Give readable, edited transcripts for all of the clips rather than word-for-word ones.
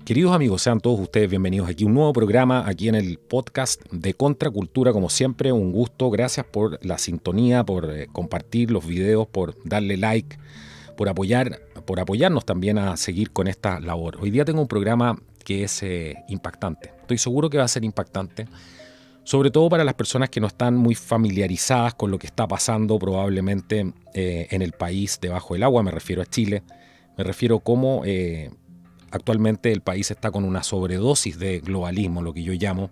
Queridos amigos, sean todos ustedes bienvenidos aquí a un nuevo programa, aquí en el podcast de Contracultura. Como siempre, un gusto. Gracias por la sintonía, por compartir los videos, por darle like, por apoyarnos también a seguir con esta labor. Hoy día tengo un programa que es impactante. Estoy seguro que va a ser impactante, sobre todo para las personas que no están muy familiarizadas con lo que está pasando probablemente en el país debajo del agua. Me refiero a Chile. Me refiero a cómo actualmente el país está con una sobredosis de globalismo, lo que yo llamo.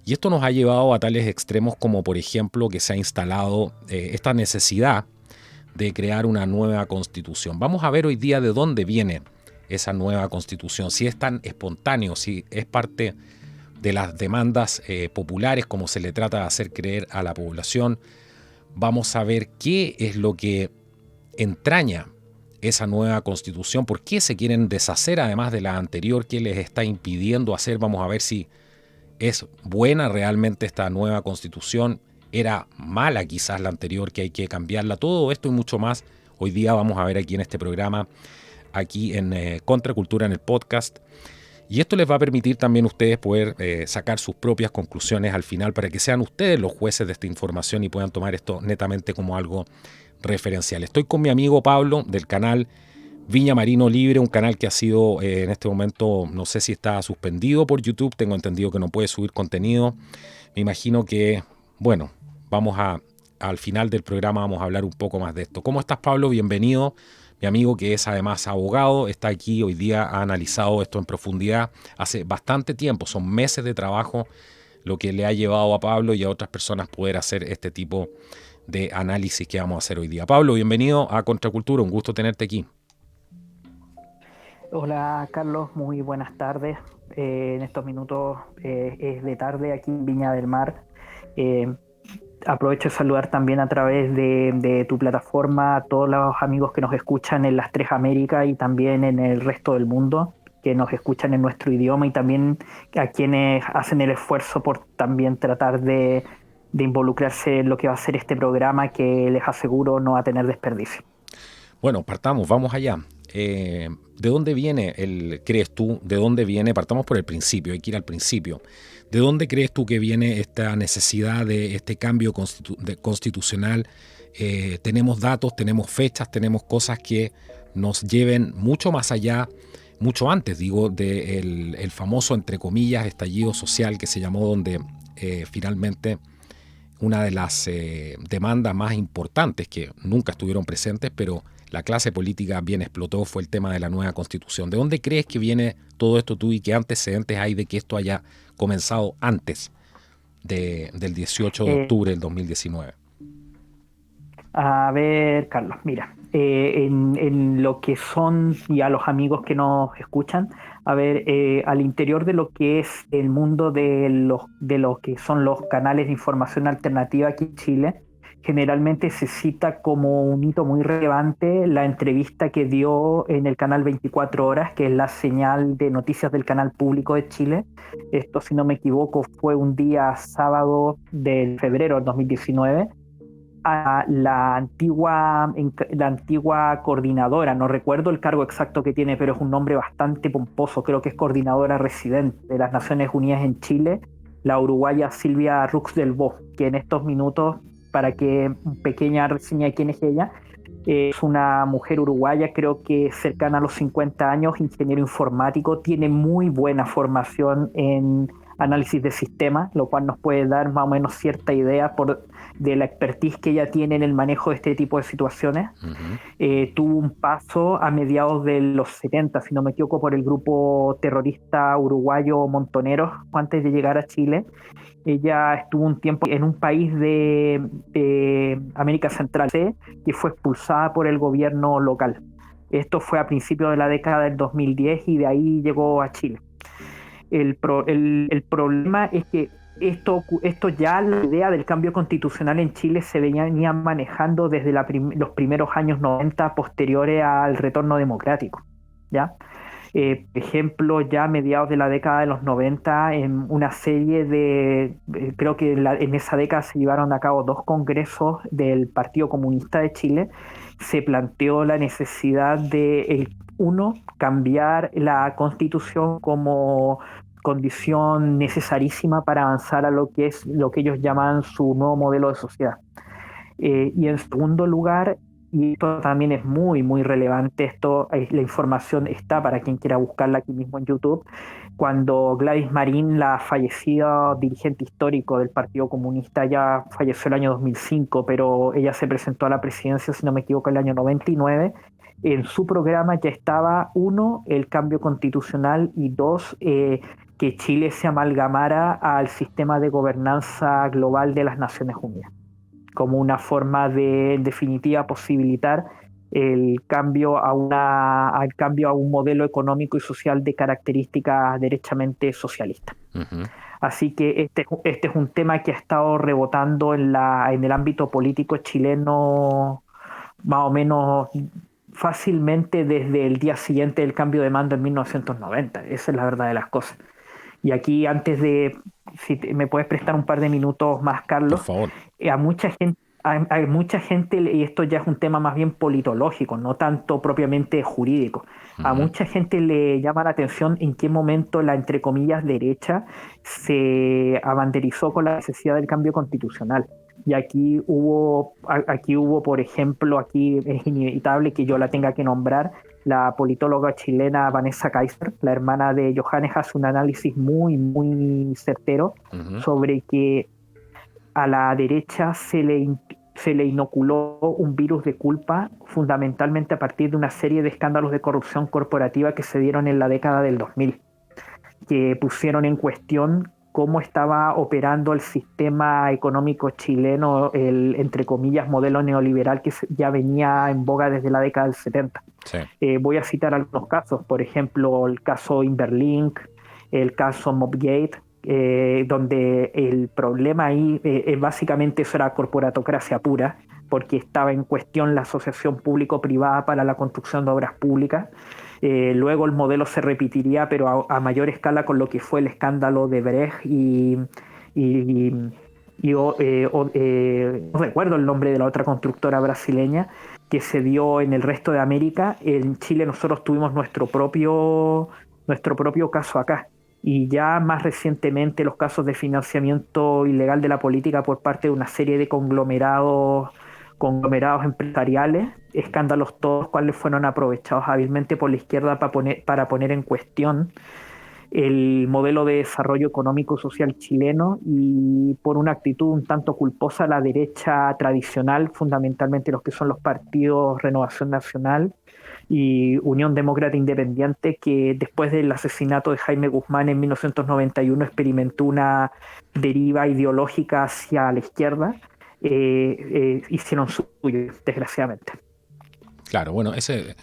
Y esto nos ha llevado a tales extremos como, por ejemplo, que se ha instalado esta necesidad de crear una nueva constitución. Vamos a ver hoy día de dónde viene esa nueva constitución, si es tan espontáneo, si es parte de las demandas populares, como se le trata de hacer creer a la población. Vamos a ver qué es lo que entraña esa nueva constitución, por qué se quieren deshacer además de la anterior, qué les está impidiendo hacer. Vamos a ver si es buena realmente esta nueva constitución, era mala quizás la anterior, que hay que cambiarla. Todo esto y mucho más hoy día vamos a ver aquí en este programa, aquí en Contracultura, en el podcast. Y esto les va a permitir también a ustedes poder sacar sus propias conclusiones al final, para que sean ustedes los jueces de esta información y puedan tomar esto netamente como algo referencial. Estoy con mi amigo Pablo del canal Viña Marino Libre, un canal que ha sido en este momento, no sé si está suspendido por YouTube, tengo entendido que no puede subir contenido. Me imagino que, bueno, al final del programa vamos a hablar un poco más de esto. ¿Cómo estás, Pablo? Bienvenido. Mi amigo, que es además abogado, está aquí hoy día, ha analizado esto en profundidad hace bastante tiempo, son meses de trabajo lo que le ha llevado a Pablo y a otras personas poder hacer este tipo de análisis que vamos a hacer hoy día. Pablo, bienvenido a Contracultura, un gusto tenerte aquí. Hola Carlos, muy buenas tardes. En estos minutos es de tarde aquí en Viña del Mar. Aprovecho de saludar también a través de tu plataforma a todos los amigos que nos escuchan en las tres Américas y también en el resto del mundo, que nos escuchan en nuestro idioma, y también a quienes hacen el esfuerzo por también tratar de involucrarse en lo que va a ser este programa, que les aseguro no va a tener desperdicio. Bueno, partamos, vamos allá. ¿De dónde viene crees tú, de dónde viene? Partamos por el principio, hay que ir al principio. ¿De dónde crees tú que viene esta necesidad de este cambio constitucional? Tenemos datos, tenemos fechas, tenemos cosas que nos lleven mucho más allá, mucho antes, digo, del el famoso, entre comillas, estallido social que se llamó, donde finalmente una de las demandas más importantes que nunca estuvieron presentes, pero la clase política bien explotó, fue el tema de la nueva constitución. ¿De dónde crees que viene todo esto tú y qué antecedentes hay de que esto haya comenzado antes del 18 de octubre del 2019? A ver, Carlos, mira, en lo que son, y a los amigos que nos escuchan, a ver, al interior de lo que es el mundo de lo que son los canales de información alternativa aquí en Chile, generalmente se cita como un hito muy relevante la entrevista que dio en el canal 24 Horas, que es la señal de noticias del canal público de Chile. Esto, si no me equivoco, fue un día sábado de febrero del 2019. A la antigua coordinadora, no recuerdo el cargo exacto que tiene, pero es un nombre bastante pomposo, creo que es coordinadora residente de las Naciones Unidas en Chile, la uruguaya Silvia Rux del Bosch, que en estos minutos, para que pequeña reseña de quién es ella, es una mujer uruguaya, creo que cercana a los 50 años, ingeniero informático, tiene muy buena formación en análisis de sistemas, lo cual nos puede dar más o menos cierta idea de la expertise que ella tiene en el manejo de este tipo de situaciones. Tuvo un paso a mediados de los 70, si no me equivoco, por el grupo terrorista uruguayo Montoneros, antes de llegar a Chile. Ella estuvo un tiempo en un país de América Central, que fue expulsada por el gobierno local. Esto fue a principios de la década del 2010 y de ahí llegó a Chile. El problema es que esto ya, la idea del cambio constitucional en Chile se venía manejando desde los primeros años 90, posteriores al retorno democrático, ¿ya? Por ejemplo, ya a mediados de la década de los 90, en una serie creo que en esa década se llevaron a cabo dos congresos del Partido Comunista de Chile, se planteó la necesidad de, uno, cambiar la Constitución como condición necesarísima para avanzar a lo que es lo que ellos llaman su nuevo modelo de sociedad. Y en segundo lugar, y esto también es muy, muy relevante, la información está para quien quiera buscarla aquí mismo en YouTube, cuando Gladys Marín, la fallecida dirigente histórico del Partido Comunista, ya falleció el año 2005, pero ella se presentó a la presidencia, si no me equivoco, el año 99. En su programa ya estaba, uno, el cambio constitucional, y dos, que Chile se amalgamara al sistema de gobernanza global de las Naciones Unidas, como una forma de, en definitiva, posibilitar el cambio al cambio a un modelo económico y social de características derechamente socialistas. Ujú. Así que este es un tema que ha estado rebotando en el ámbito político chileno más o menos fácilmente desde el día siguiente del cambio de mando en 1990. Esa es la verdad de las cosas. Y aquí, antes de, si me puedes prestar un par de minutos más, Por Carlos, favor. a mucha gente, hay mucha gente, y esto ya es un tema más bien politológico, no tanto propiamente jurídico, a Ujú. mucha gente le llama la atención en qué momento la, entre comillas, derecha se abanderizó con la necesidad del cambio constitucional. Y aquí hubo, por ejemplo, aquí es inevitable que yo la tenga que nombrar, la politóloga chilena Vanessa Kaiser, la hermana de Johannes, hace un análisis muy, muy certero Ujú. sobre que a la derecha se le inoculó un virus de culpa fundamentalmente a partir de una serie de escándalos de corrupción corporativa que se dieron en la década del 2000, que pusieron en cuestión cómo estaba operando el sistema económico chileno, el, entre comillas, modelo neoliberal que ya venía en boga desde la década del 70. Sí. Voy a citar algunos casos, por ejemplo, el caso Inverlink, el caso Mobgate, donde el problema ahí básicamente eso era corporatocracia pura, porque estaba en cuestión la asociación público-privada para la construcción de obras públicas. Luego el modelo se repetiría, pero a mayor escala, con lo que fue el escándalo de Brecht y no recuerdo el nombre de la otra constructora brasileña, que se dio en el resto de América. En Chile nosotros tuvimos nuestro propio caso acá. Y ya más recientemente los casos de financiamiento ilegal de la política por parte de una serie de conglomerados empresariales, escándalos todos los cuales fueron aprovechados hábilmente por la izquierda para poner en cuestión el modelo de desarrollo económico y social chileno, y por una actitud un tanto culposa la derecha tradicional, fundamentalmente los que son los partidos Renovación Nacional y Unión Demócrata Independiente, que después del asesinato de Jaime Guzmán en 1991 experimentó una deriva ideológica hacia la izquierda. Hicieron suyo, desgraciadamente. Claro, bueno, ese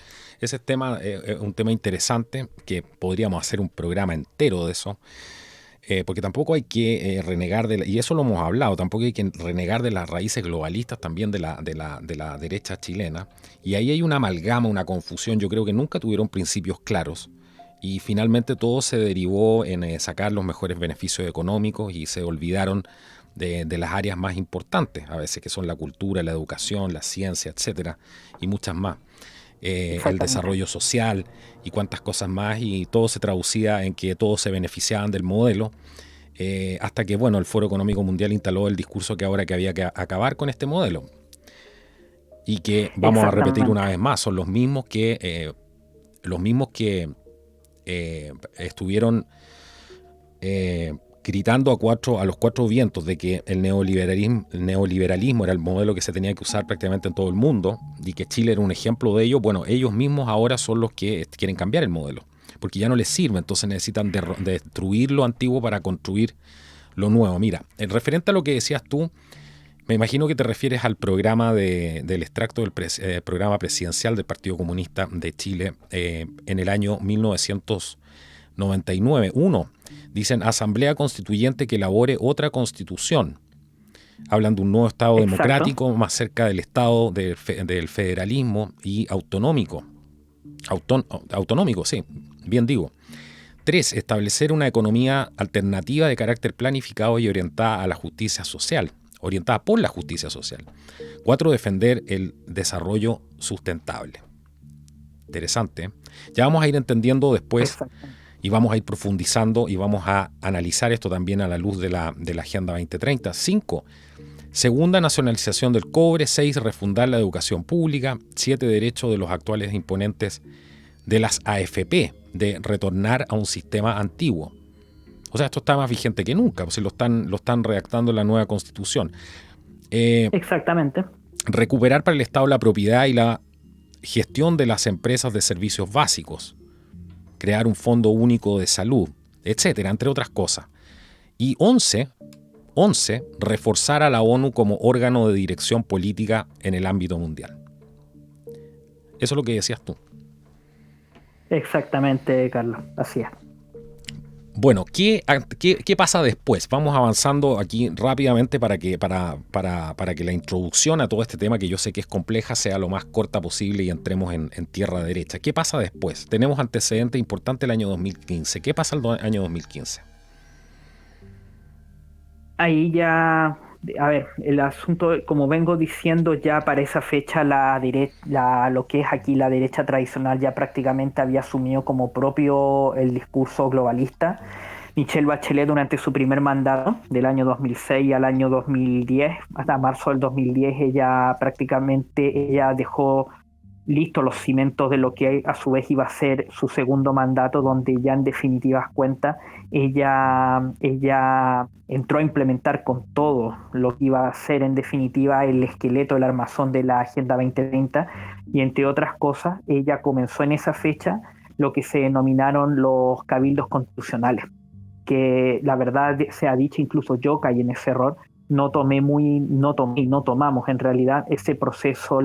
tema es un tema interesante que podríamos hacer un programa entero de eso, porque tampoco hay que renegar y eso lo hemos hablado, tampoco hay que renegar de las raíces globalistas también de la derecha chilena, y ahí hay una amalgama, una confusión. Yo creo que nunca tuvieron principios claros, y finalmente todo se derivó en sacar los mejores beneficios económicos y se olvidaron de las áreas más importantes, a veces, que son la cultura, la educación, la ciencia, etcétera, y muchas más. El desarrollo social y cuantas cosas más, y todo se traducía en que todos se beneficiaban del modelo, hasta que, bueno, el Foro Económico Mundial instaló el discurso que ahora que había que acabar con este modelo, y que, vamos a repetir una vez más, son los mismos que estuvieron gritando a los cuatro vientos de que el neoliberalismo era el modelo que se tenía que usar prácticamente en todo el mundo, y que Chile era un ejemplo de ello. Bueno, ellos mismos ahora son los que quieren cambiar el modelo, porque ya no les sirve, entonces necesitan destruir lo antiguo para construir lo nuevo. Mira, en referente a lo que decías tú, me imagino que te refieres al programa del extracto del programa presidencial del Partido Comunista de Chile en el año 1999. Uno, dicen Asamblea Constituyente que elabore otra constitución. Hablan de un nuevo Estado democrático más cerca del Estado del federalismo y autonómico. Autonómico, sí, bien digo. 3, establecer una economía alternativa de carácter planificado y orientada a la justicia social. orientada por la justicia social. 4, defender el desarrollo sustentable. Interesante. Ya vamos a ir entendiendo después y vamos a ir profundizando y vamos a analizar esto también a la luz de la Agenda 2030. 5, segunda, nacionalización del cobre. 6, refundar la educación pública. 7, derecho de los actuales imponentes de las AFP de retornar a un sistema antiguo. O sea, esto está más vigente que nunca, pues lo están redactando en la nueva Constitución. Exactamente. Recuperar para el Estado la propiedad y la gestión de las empresas de servicios básicos. Crear un fondo único de salud, etcétera, entre otras cosas. Y 11, reforzar a la ONU como órgano de dirección política en el ámbito mundial. Eso es lo que decías tú. Exactamente, Carlos, así es. Bueno, ¿qué pasa después? Vamos avanzando aquí rápidamente para que la introducción a todo este tema, que yo sé que es compleja, sea lo más corta posible y entremos en tierra derecha. ¿Qué pasa después? Tenemos antecedentes importantes el año 2015. ¿Qué pasa el año 2015? Ahí ya, a ver, el asunto, como vengo diciendo, ya para esa fecha lo que es aquí la derecha tradicional ya prácticamente había asumido como propio el discurso globalista. Michelle Bachelet, durante su primer mandato, del año 2006 al año 2010, hasta marzo del 2010, ella dejó listos los cimientos de lo que a su vez iba a ser su segundo mandato, donde ya en definitivas cuentas ella entró a implementar con todo lo que iba a ser en definitiva el esqueleto, el armazón de la Agenda 2030, y entre otras cosas ella comenzó en esa fecha lo que se denominaron los cabildos constitucionales, que la verdad se ha dicho, incluso yo caí en ese error, no tomamos en realidad ese proceso.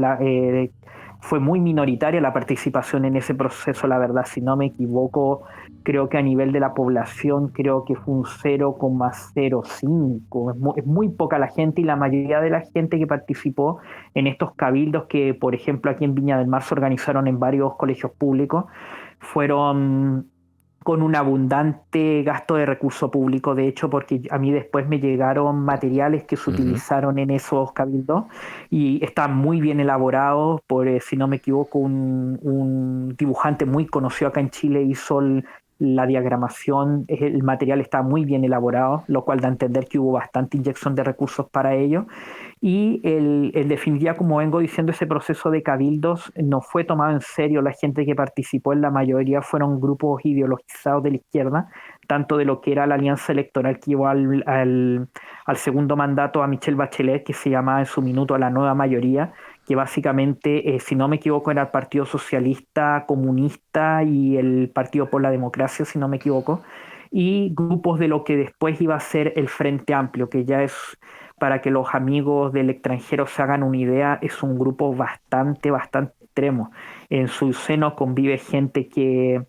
Fue muy minoritaria la participación en ese proceso, la verdad, si no me equivoco, creo que a nivel de la población, creo que fue un 0,05, es muy poca la gente, y la mayoría de la gente que participó en estos cabildos que, por ejemplo, aquí en Viña del Mar se organizaron en varios colegios públicos, fueron con un abundante gasto de recurso público, de hecho, porque a mí después me llegaron materiales que se utilizaron en esos cabildos y están muy bien elaborados por, si no me equivoco, un dibujante muy conocido acá en Chile hizo la diagramación, el material está muy bien elaborado, lo cual da a entender que hubo bastante inyección de recursos para ello. Y en definitiva, como vengo diciendo, ese proceso de cabildos no fue tomado en serio. La gente que participó en la mayoría fueron grupos ideologizados de la izquierda, tanto de lo que era la alianza electoral que llevó al segundo mandato a Michelle Bachelet, que se llamaba en su minuto la Nueva Mayoría, que básicamente, si no me equivoco, era el Partido Socialista Comunista y el Partido por la Democracia, si no me equivoco, y grupos de lo que después iba a ser el Frente Amplio, que ya es, para que los amigos del extranjero se hagan una idea, es un grupo bastante extremo. En su seno convive gente que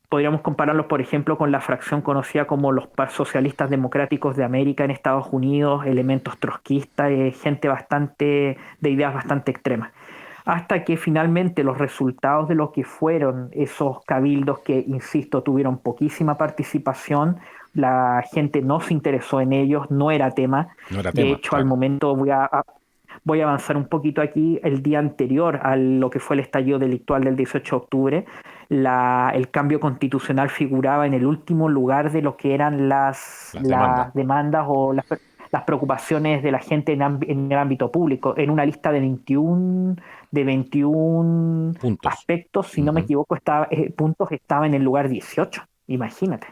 podríamos compararlos, por ejemplo, con la fracción conocida como los socialistas democráticos de América en Estados Unidos, elementos trotskistas, gente de ideas bastante extremas. Hasta que finalmente los resultados de lo que fueron esos cabildos, que, insisto, tuvieron poquísima participación, la gente no se interesó en ellos, no era tema. De hecho, claro. Al momento voy a avanzar un poquito aquí. El día anterior a lo que fue el estallido delictual del 18 de octubre, el cambio constitucional figuraba en el último lugar de lo que eran las demandas o las preocupaciones de la gente en el ámbito público, en una lista de 21 puntos. Aspectos, si no me equivoco, puntos, estaba en el lugar 18, imagínate.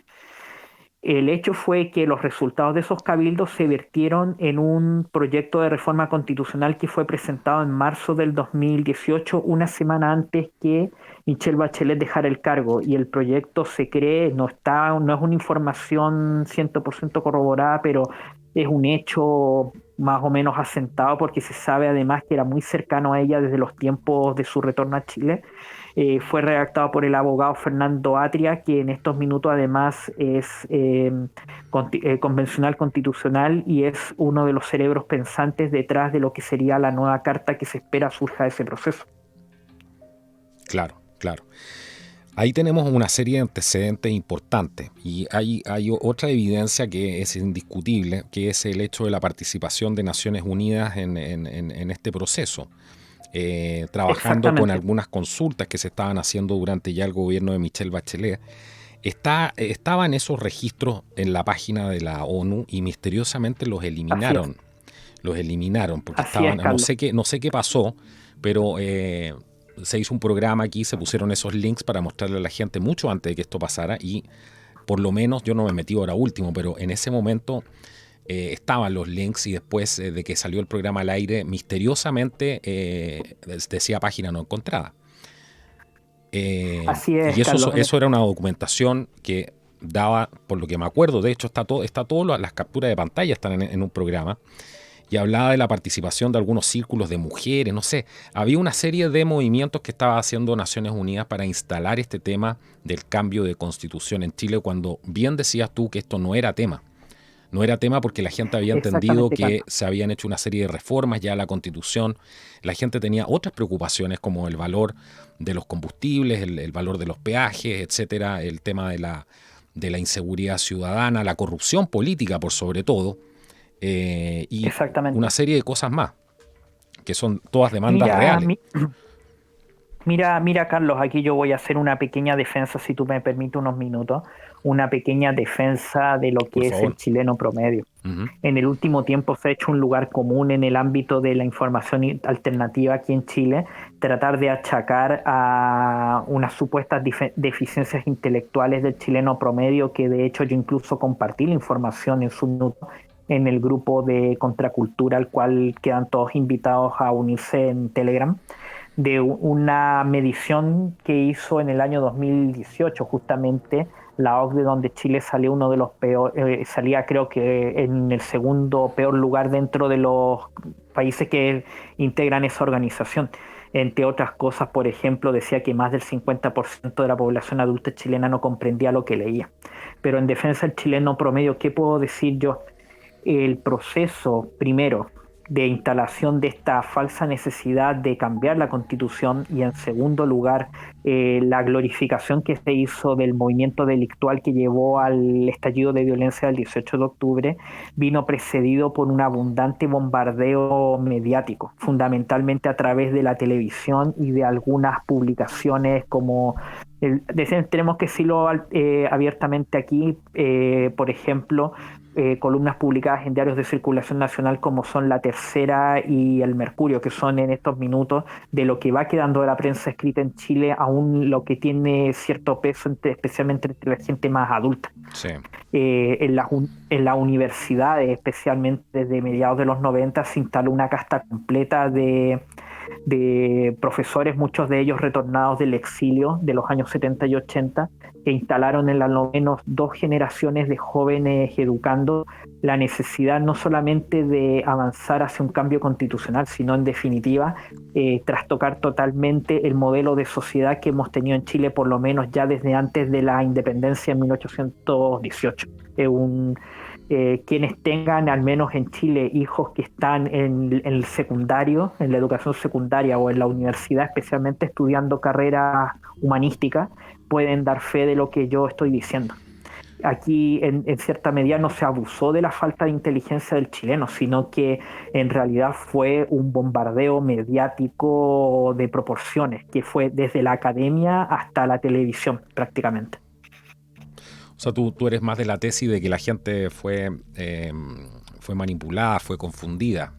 El hecho fue que los resultados de esos cabildos se vertieron en un proyecto de reforma constitucional que fue presentado en marzo del 2018, una semana antes que Michelle Bachelet dejara el cargo, y el proyecto se cree, no es una información 100% corroborada, pero es un hecho más o menos asentado, porque se sabe además que era muy cercano a ella desde los tiempos de su retorno a Chile. Fue redactado por el abogado Fernando Atria, que en estos minutos además es convencional constitucional y es uno de los cerebros pensantes detrás de lo que sería la nueva carta que se espera surja de ese proceso. Claro. Ahí tenemos una serie de antecedentes importantes y hay otra evidencia que es indiscutible, que es el hecho de la participación de Naciones Unidas en este proceso, trabajando con Exactamente. algunas consultas que se estaban haciendo durante ya el gobierno de Michelle Bachelet. Estaban esos registros en la página de la ONU y misteriosamente los Así es. eliminaron. Los eliminaron porque Así es, estaban, Carlos. no sé qué pasó, pero se hizo un programa aquí, se pusieron esos links para mostrarle a la gente mucho antes de que esto pasara y por lo menos yo no me metí ahora último, pero en ese momento estaban los links y después de que salió el programa al aire, misteriosamente decía página no encontrada. Así es, Y Carlos. eso era una documentación que daba, por lo que me acuerdo, de hecho está todo las capturas de pantalla están en un programa, y hablaba de la participación de algunos círculos de mujeres, no sé, había una serie de movimientos que estaba haciendo Naciones Unidas para instalar este tema del cambio de constitución en Chile, cuando bien decías tú que esto no era tema. No era tema porque la gente había entendido Exactamente, que Carlos. se habían hecho una serie de reformas ya a la Constitución. La gente tenía otras preocupaciones como el valor de los combustibles, el valor de los peajes, etcétera, el tema de la inseguridad ciudadana, la corrupción política por sobre todo, y una Exactamente. serie de cosas más, que son todas demandas Mira, reales. mira, Carlos, aquí yo voy a hacer una pequeña defensa, si tú me permites unos minutos, una pequeña defensa de lo Por que es el favor. chileno promedio. Ujú. En el último tiempo se ha hecho un lugar común en el ámbito de la información alternativa aquí en Chile, tratar de achacar a unas supuestas deficiencias intelectuales del chileno promedio, que de hecho yo incluso compartí la información en su minuto en el grupo de Contracultura, al cual quedan todos invitados a unirse en Telegram, de una medición que hizo en el año 2018 justamente la OCDE, donde Chile salió uno de los peores, salía creo que en el segundo peor lugar dentro de los países que integran esa organización. Entre otras cosas, por ejemplo, decía que más del 50% de la población adulta chilena no comprendía lo que leía. Pero en defensa del chileno promedio, ¿qué puedo decir yo? El proceso, primero, de instalación de esta falsa necesidad de cambiar la constitución, y en segundo lugar, la glorificación que se hizo del movimiento delictual que llevó al estallido de violencia del 18 de octubre, vino precedido por un abundante bombardeo mediático, fundamentalmente a través de la televisión y de algunas publicaciones como tenemos que decirlo abiertamente aquí, por ejemplo, columnas publicadas en diarios de circulación nacional como son La Tercera y El Mercurio, que son en estos minutos de lo que va quedando de la prensa escrita en Chile, aún lo que tiene cierto peso, especialmente entre la gente más adulta. Sí. En las universidades, especialmente desde mediados de los 90, se instaló una casta completa de profesores, muchos de ellos retornados del exilio de los años 70 y 80, que instalaron en al menos dos generaciones de jóvenes educando la necesidad no solamente de avanzar hacia un cambio constitucional, sino en definitiva trastocar totalmente el modelo de sociedad que hemos tenido en Chile, por lo menos ya desde antes de la independencia en 1818. Quienes tengan, al menos en Chile, hijos que están en el secundario, en la educación secundaria o en la universidad, especialmente estudiando carreras humanísticas, pueden dar fe de lo que yo estoy diciendo. Aquí, en cierta medida, no se abusó de la falta de inteligencia del chileno, sino que en realidad fue un bombardeo mediático de proporciones, que fue desde la academia hasta la televisión, prácticamente. O sea, tú eres más de la tesis de que la gente fue manipulada, fue confundida.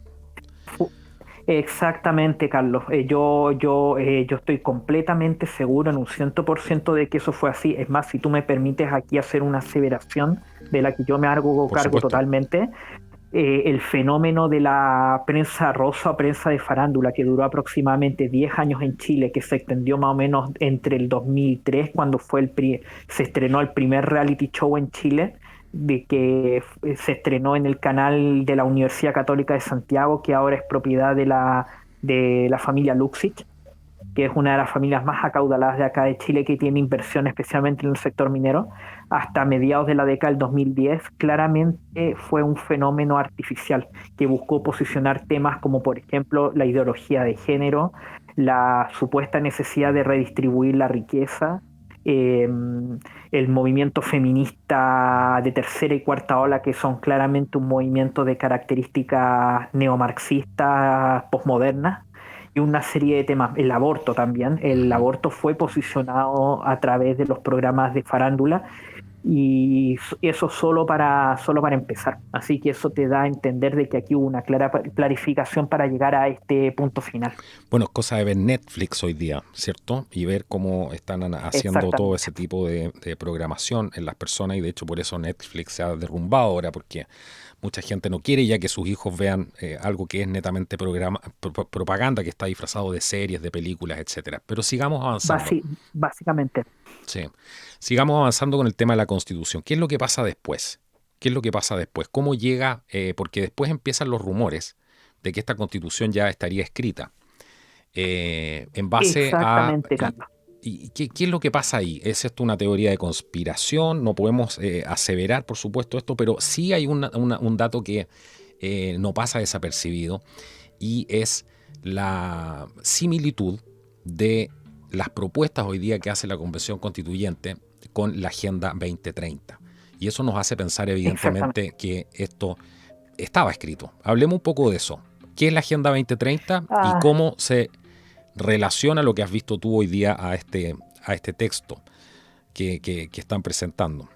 Exactamente, Carlos. Yo estoy completamente seguro, en un 100% de que eso fue así. Es más, si tú me permites aquí hacer una aseveración de la que yo me hago Por cargo supuesto. totalmente, el fenómeno de la prensa rosa, prensa de farándula, que duró aproximadamente 10 años en Chile, que se extendió más o menos entre el 2003, cuando se estrenó el primer reality show en Chile, de que se estrenó en el canal de la Universidad Católica de Santiago, que ahora es propiedad de la familia Luxich, que es una de las familias más acaudaladas de acá de Chile, que tiene inversión especialmente en el sector minero. Hasta mediados de la década del 2010, claramente fue un fenómeno artificial que buscó posicionar temas como, por ejemplo, la ideología de género, la supuesta necesidad de redistribuir la riqueza, el movimiento feminista de tercera y cuarta ola, que son claramente un movimiento de características neomarxistas, posmodernas, y una serie de temas. El aborto también. El aborto fue posicionado a través de los programas de farándula, y eso solo para empezar. Así que eso te da a entender de que aquí hubo una clara clarificación para llegar a este punto final. Bueno, es cosa de ver Netflix hoy día, ¿cierto? Y ver cómo están haciendo todo ese tipo de programación en las personas, y de hecho por eso Netflix se ha derrumbado ahora, porque mucha gente no quiere ya que sus hijos vean algo que es netamente propaganda, que está disfrazado de series, de películas, etcétera. Pero sigamos avanzando. Básicamente. Sí. Sigamos avanzando con el tema de la Constitución. ¿Qué es lo que pasa después? ¿Qué es lo que pasa después? ¿Cómo llega? Porque después empiezan los rumores de que esta Constitución ya estaría escrita. En base a... Carlos. ¿Y qué es lo que pasa ahí? ¿Es esto una teoría de conspiración? No podemos aseverar, por supuesto, esto, pero sí hay un dato que no pasa desapercibido, y es la similitud de las propuestas hoy día que hace la Convención Constituyente con la Agenda 2030. Y eso nos hace pensar, evidentemente, que esto estaba escrito. Hablemos un poco de eso. ¿Qué es la Agenda 2030 y cómo se relaciona lo que has visto tú hoy día a este texto que están presentando?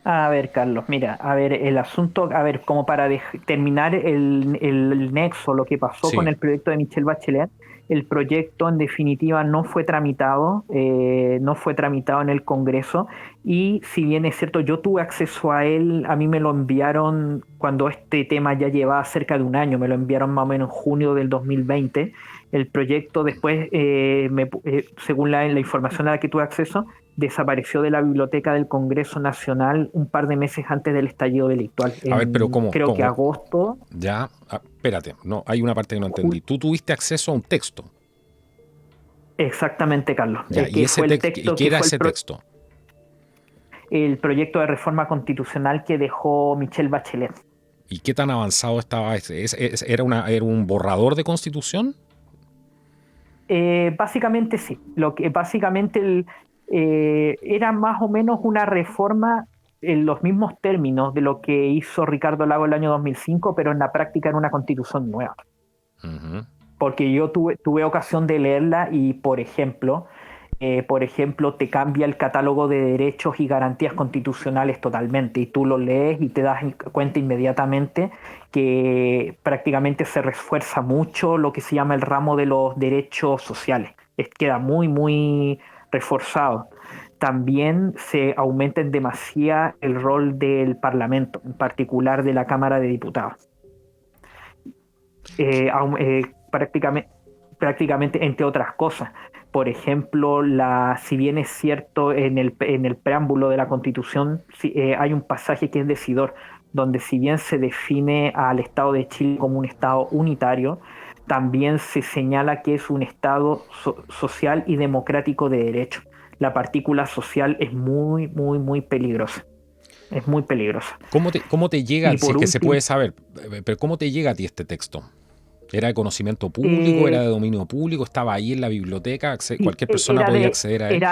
A ver, Carlos, mira, a ver, el asunto, a ver, como para terminar el nexo, lo que pasó con el proyecto de Michelle Bachelet, el proyecto en definitiva no fue tramitado en el Congreso, y si bien es cierto, yo tuve acceso a él, a mí me lo enviaron cuando este tema ya llevaba cerca de un año, me lo enviaron más o menos en junio del 2020, el proyecto después, según la información a la que tuve acceso, desapareció de la biblioteca del Congreso Nacional un par de meses antes del estallido delictual. A ver, pero ¿cómo? Creo que agosto. Ya, espérate, no, hay una parte que no entendí. ¿Tú tuviste acceso a un texto? Exactamente, Carlos. Ya, ¿y qué era ese texto? El proyecto de reforma constitucional que dejó Michelle Bachelet. ¿Y qué tan avanzado estaba? ¿Era un borrador de constitución? Básicamente sí. Básicamente era más o menos una reforma en los mismos términos de lo que hizo Ricardo Lagos el año 2005, pero en la práctica era una constitución nueva. Uh-huh. Porque yo tuve ocasión de leerla y, por ejemplo, te cambia el catálogo de derechos y garantías constitucionales totalmente, y tú lo lees y te das cuenta inmediatamente que prácticamente se refuerza mucho lo que se llama el ramo de los derechos sociales. Queda muy, muy reforzado. También se aumenta en demasía el rol del Parlamento, en particular de la Cámara de Diputados. Prácticamente, entre otras cosas. Por ejemplo, si bien es cierto, en el preámbulo de la Constitución hay un pasaje que es decidor, donde si bien se define al Estado de Chile como un Estado unitario, también se señala que es un Estado social y democrático de derecho. La partícula social es muy, muy, muy peligrosa. Es muy peligrosa. ¿Cómo te llega, si es que se puede saber, pero cómo te llega a ti este texto? ¿Era de conocimiento público? ¿Era de dominio público? ¿Estaba ahí en la biblioteca? ¿Cualquier persona podía acceder a él?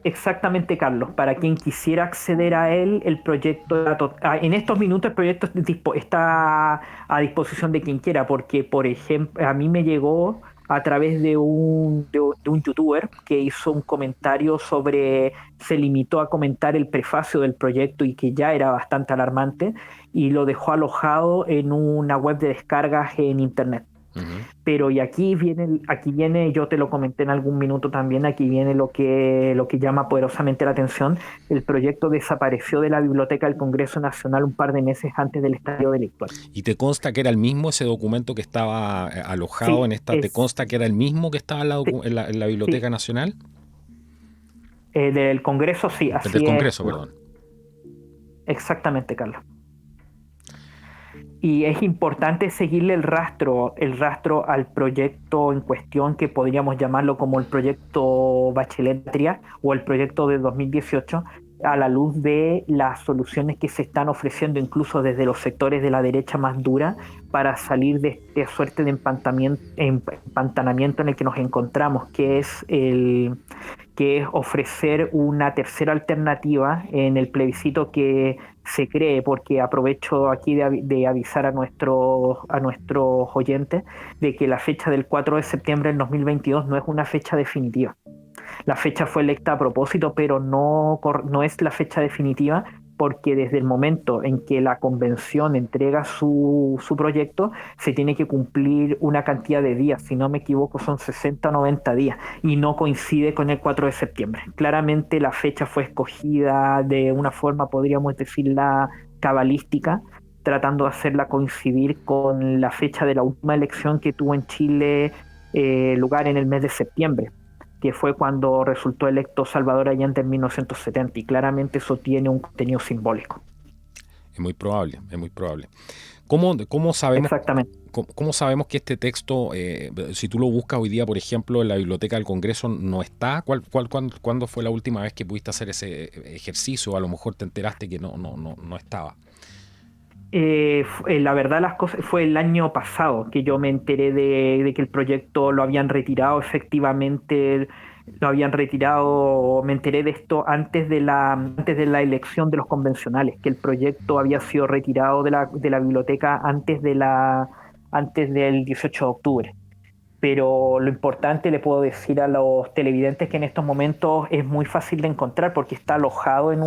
Exactamente, Carlos. Para quien quisiera acceder a él, el proyecto en estos minutos el proyecto está a disposición de quien quiera, porque, por ejemplo, a mí me llegó a través de un youtuber que hizo un comentario se limitó a comentar el prefacio del proyecto, y que ya era bastante alarmante, y lo dejó alojado en una web de descargas en internet. Uh-huh. Pero y aquí viene, yo te lo comenté en algún minuto también, aquí viene lo que llama poderosamente la atención. El proyecto desapareció de la biblioteca del Congreso Nacional un par de meses antes del estallido delictual. ¿Y te consta que era el mismo ese documento que estaba alojado en esta? ¿Te consta que era el mismo que estaba en la Biblioteca Nacional? Del Congreso, sí, así del Congreso, perdón. Exactamente, Carlos. Y es importante seguirle el rastro al proyecto en cuestión, que podríamos llamarlo como el proyecto Bachelet o el proyecto de 2018, a la luz de las soluciones que se están ofreciendo incluso desde los sectores de la derecha más dura para salir de esta suerte de empantanamiento en el que nos encontramos, que es ofrecer una tercera alternativa en el plebiscito que se cree, porque aprovecho aquí de avisar a nuestros oyentes de que la fecha del 4 de septiembre del 2022 no es una fecha definitiva. La fecha fue electa a propósito, pero no es la fecha definitiva, porque desde el momento en que la convención entrega su proyecto, se tiene que cumplir una cantidad de días, si no me equivoco son 60 o 90 días, y no coincide con el 4 de septiembre. Claramente la fecha fue escogida de una forma, podríamos decirla, cabalística, tratando de hacerla coincidir con la fecha de la última elección que tuvo en Chile lugar en el mes de septiembre, que fue cuando resultó electo Salvador Allende en 1970, y claramente eso tiene un contenido simbólico. Es muy probable, es muy probable. ¿Cómo sabemos, Exactamente. cómo sabemos que este texto, si tú lo buscas hoy día, por ejemplo, en la Biblioteca del Congreso, no está? ¿Cuándo fue la última vez que pudiste hacer ese ejercicio? O a lo mejor te enteraste que no estaba. La verdad las cosas fue el año pasado que yo me enteré de que el proyecto lo habían retirado. Efectivamente lo habían retirado. Me enteré de esto antes de la elección de los convencionales, que el proyecto había sido retirado de la biblioteca antes del 18 de octubre. Pero lo importante, le puedo decir a los televidentes, que en estos momentos es muy fácil de encontrar, porque está alojado en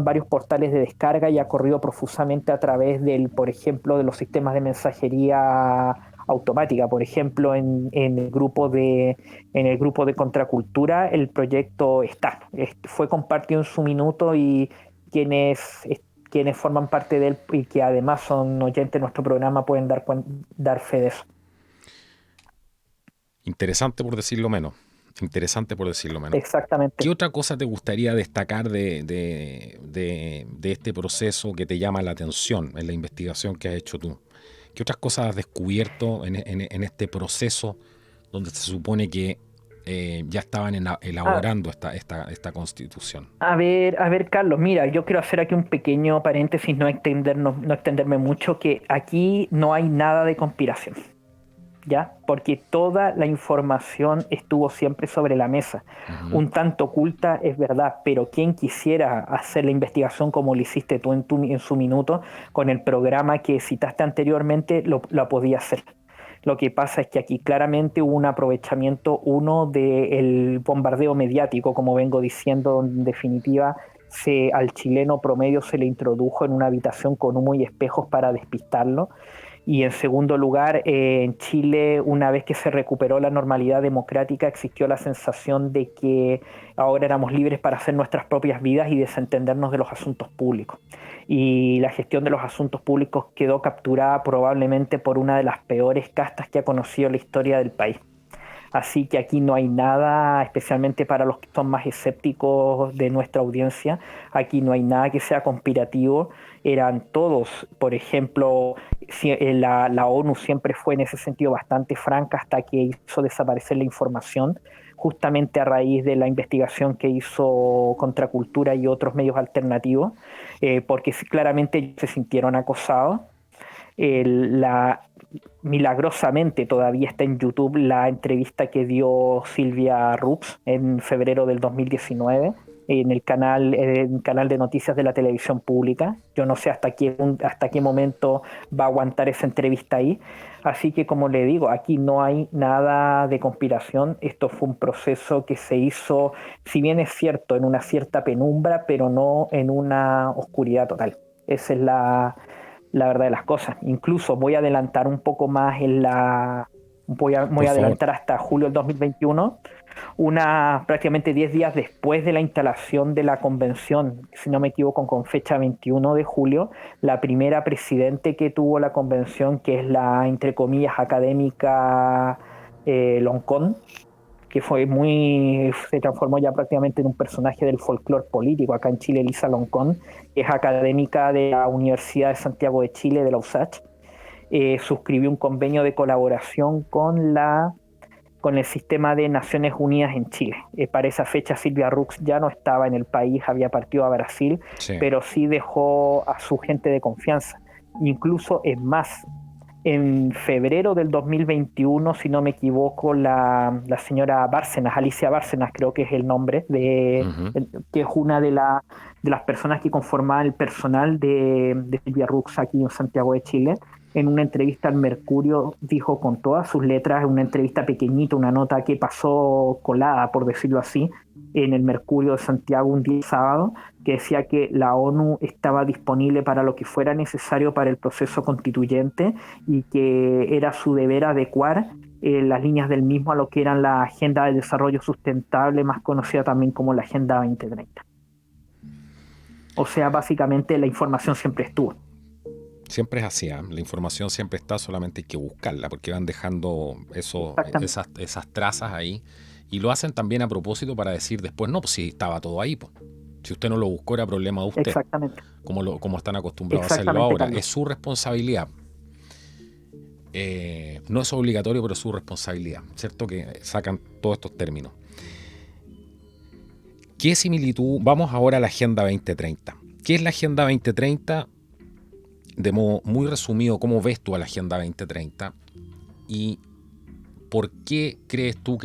varios portales de descarga y ha corrido profusamente a través por ejemplo, de los sistemas de mensajería automática. Por ejemplo, en el grupo de Contracultura el proyecto fue compartido en su minuto, y quienes forman parte de él y que además son oyentes de nuestro programa pueden dar fe de eso. Interesante por decirlo menos. Interesante por decirlo menos. Exactamente. ¿Qué otra cosa te gustaría destacar de este proceso que te llama la atención en la investigación que has hecho tú? ¿Qué otras cosas has descubierto en este proceso donde se supone que ya estaban elaborando esta constitución? A ver, Carlos, mira, yo quiero hacer aquí un pequeño paréntesis, no extenderme mucho, que aquí no hay nada de conspiración, ¿ya? Porque toda la información estuvo siempre sobre la mesa. Uh-huh. Un tanto oculta, es verdad, pero quien quisiera hacer la investigación como lo hiciste tú en su minuto, con el programa que citaste anteriormente, lo podía hacer. Lo que pasa es que aquí claramente hubo un aprovechamiento, del bombardeo mediático, como vengo diciendo, donde en definitiva al chileno promedio se le introdujo en una habitación con humo y espejos para despistarlo. Y en segundo lugar, en Chile, una vez que se recuperó la normalidad democrática, existió la sensación de que ahora éramos libres para hacer nuestras propias vidas y desentendernos de los asuntos públicos. Y la gestión de los asuntos públicos quedó capturada probablemente por una de las peores castas que ha conocido la historia del país. Así que aquí no hay nada, especialmente para los que son más escépticos de nuestra audiencia, aquí no hay nada que sea conspirativo. Eran todos, por ejemplo, la ONU siempre fue en ese sentido bastante franca hasta que hizo desaparecer la información, justamente a raíz de la investigación que hizo Contracultura y otros medios alternativos, porque claramente se sintieron acosados. Milagrosamente todavía está en YouTube la entrevista que dio Silvia Rux en febrero del 2019 en el canal de noticias de la televisión pública. Yo no sé hasta qué momento va a aguantar esa entrevista ahí. Así que, como le digo, aquí no hay nada de conspiración. Esto fue un proceso que se hizo, si bien es cierto, en una cierta penumbra, pero no en una oscuridad total. Esa es la verdad de las cosas. Incluso voy a adelantar un poco más voy a adelantar hasta julio del 2021, prácticamente 10 días después de la instalación de la convención, si no me equivoco, con fecha 21 de julio, la primera presidente que tuvo la convención, que es la, entre comillas, académica Loncón, que se transformó ya prácticamente en un personaje del folclore político acá en Chile, Elisa Loncón, que es académica de la Universidad de Santiago de Chile, de la USACH. Suscribió un convenio de colaboración con la con el sistema de Naciones Unidas en Chile. Para esa fecha Silvia Rux ya no estaba en el país, había partido a Brasil, Sí. pero sí dejó a su gente de confianza. Incluso es más, en febrero del 2021, si no me equivoco, la señora Bárcenas, Alicia Bárcenas creo que es el nombre, Ujú. que es una de las personas que conformaban el personal de Silvia Rux aquí en Santiago de Chile, en una entrevista al Mercurio dijo con todas sus letras, una entrevista pequeñita, una nota que pasó colada, por decirlo así, en el Mercurio de Santiago un día sábado, que decía que la ONU estaba disponible para lo que fuera necesario para el proceso constituyente y que era su deber adecuar las líneas del mismo a lo que eran la Agenda de Desarrollo Sustentable, más conocida también como la Agenda 2030. O sea, básicamente la información siempre estuvo. Siempre es así, ¿eh? La información siempre está, solamente hay que buscarla, porque van dejando Exactamente. esas trazas ahí, y lo hacen también a propósito para decir después, no, pues si estaba todo ahí, pues. Si usted no lo buscó era problema de usted, Exactamente. como están acostumbrados a hacerlo Exactamente, ahora. Carlos. Es su responsabilidad. No es obligatorio, pero es su responsabilidad, ¿cierto? Que sacan todos estos términos. ¿Qué similitud? Vamos ahora a la Agenda 2030. ¿Qué es la Agenda 2030? De modo muy resumido, ¿cómo ves tú a la Agenda 2030? ¿Y por qué crees tú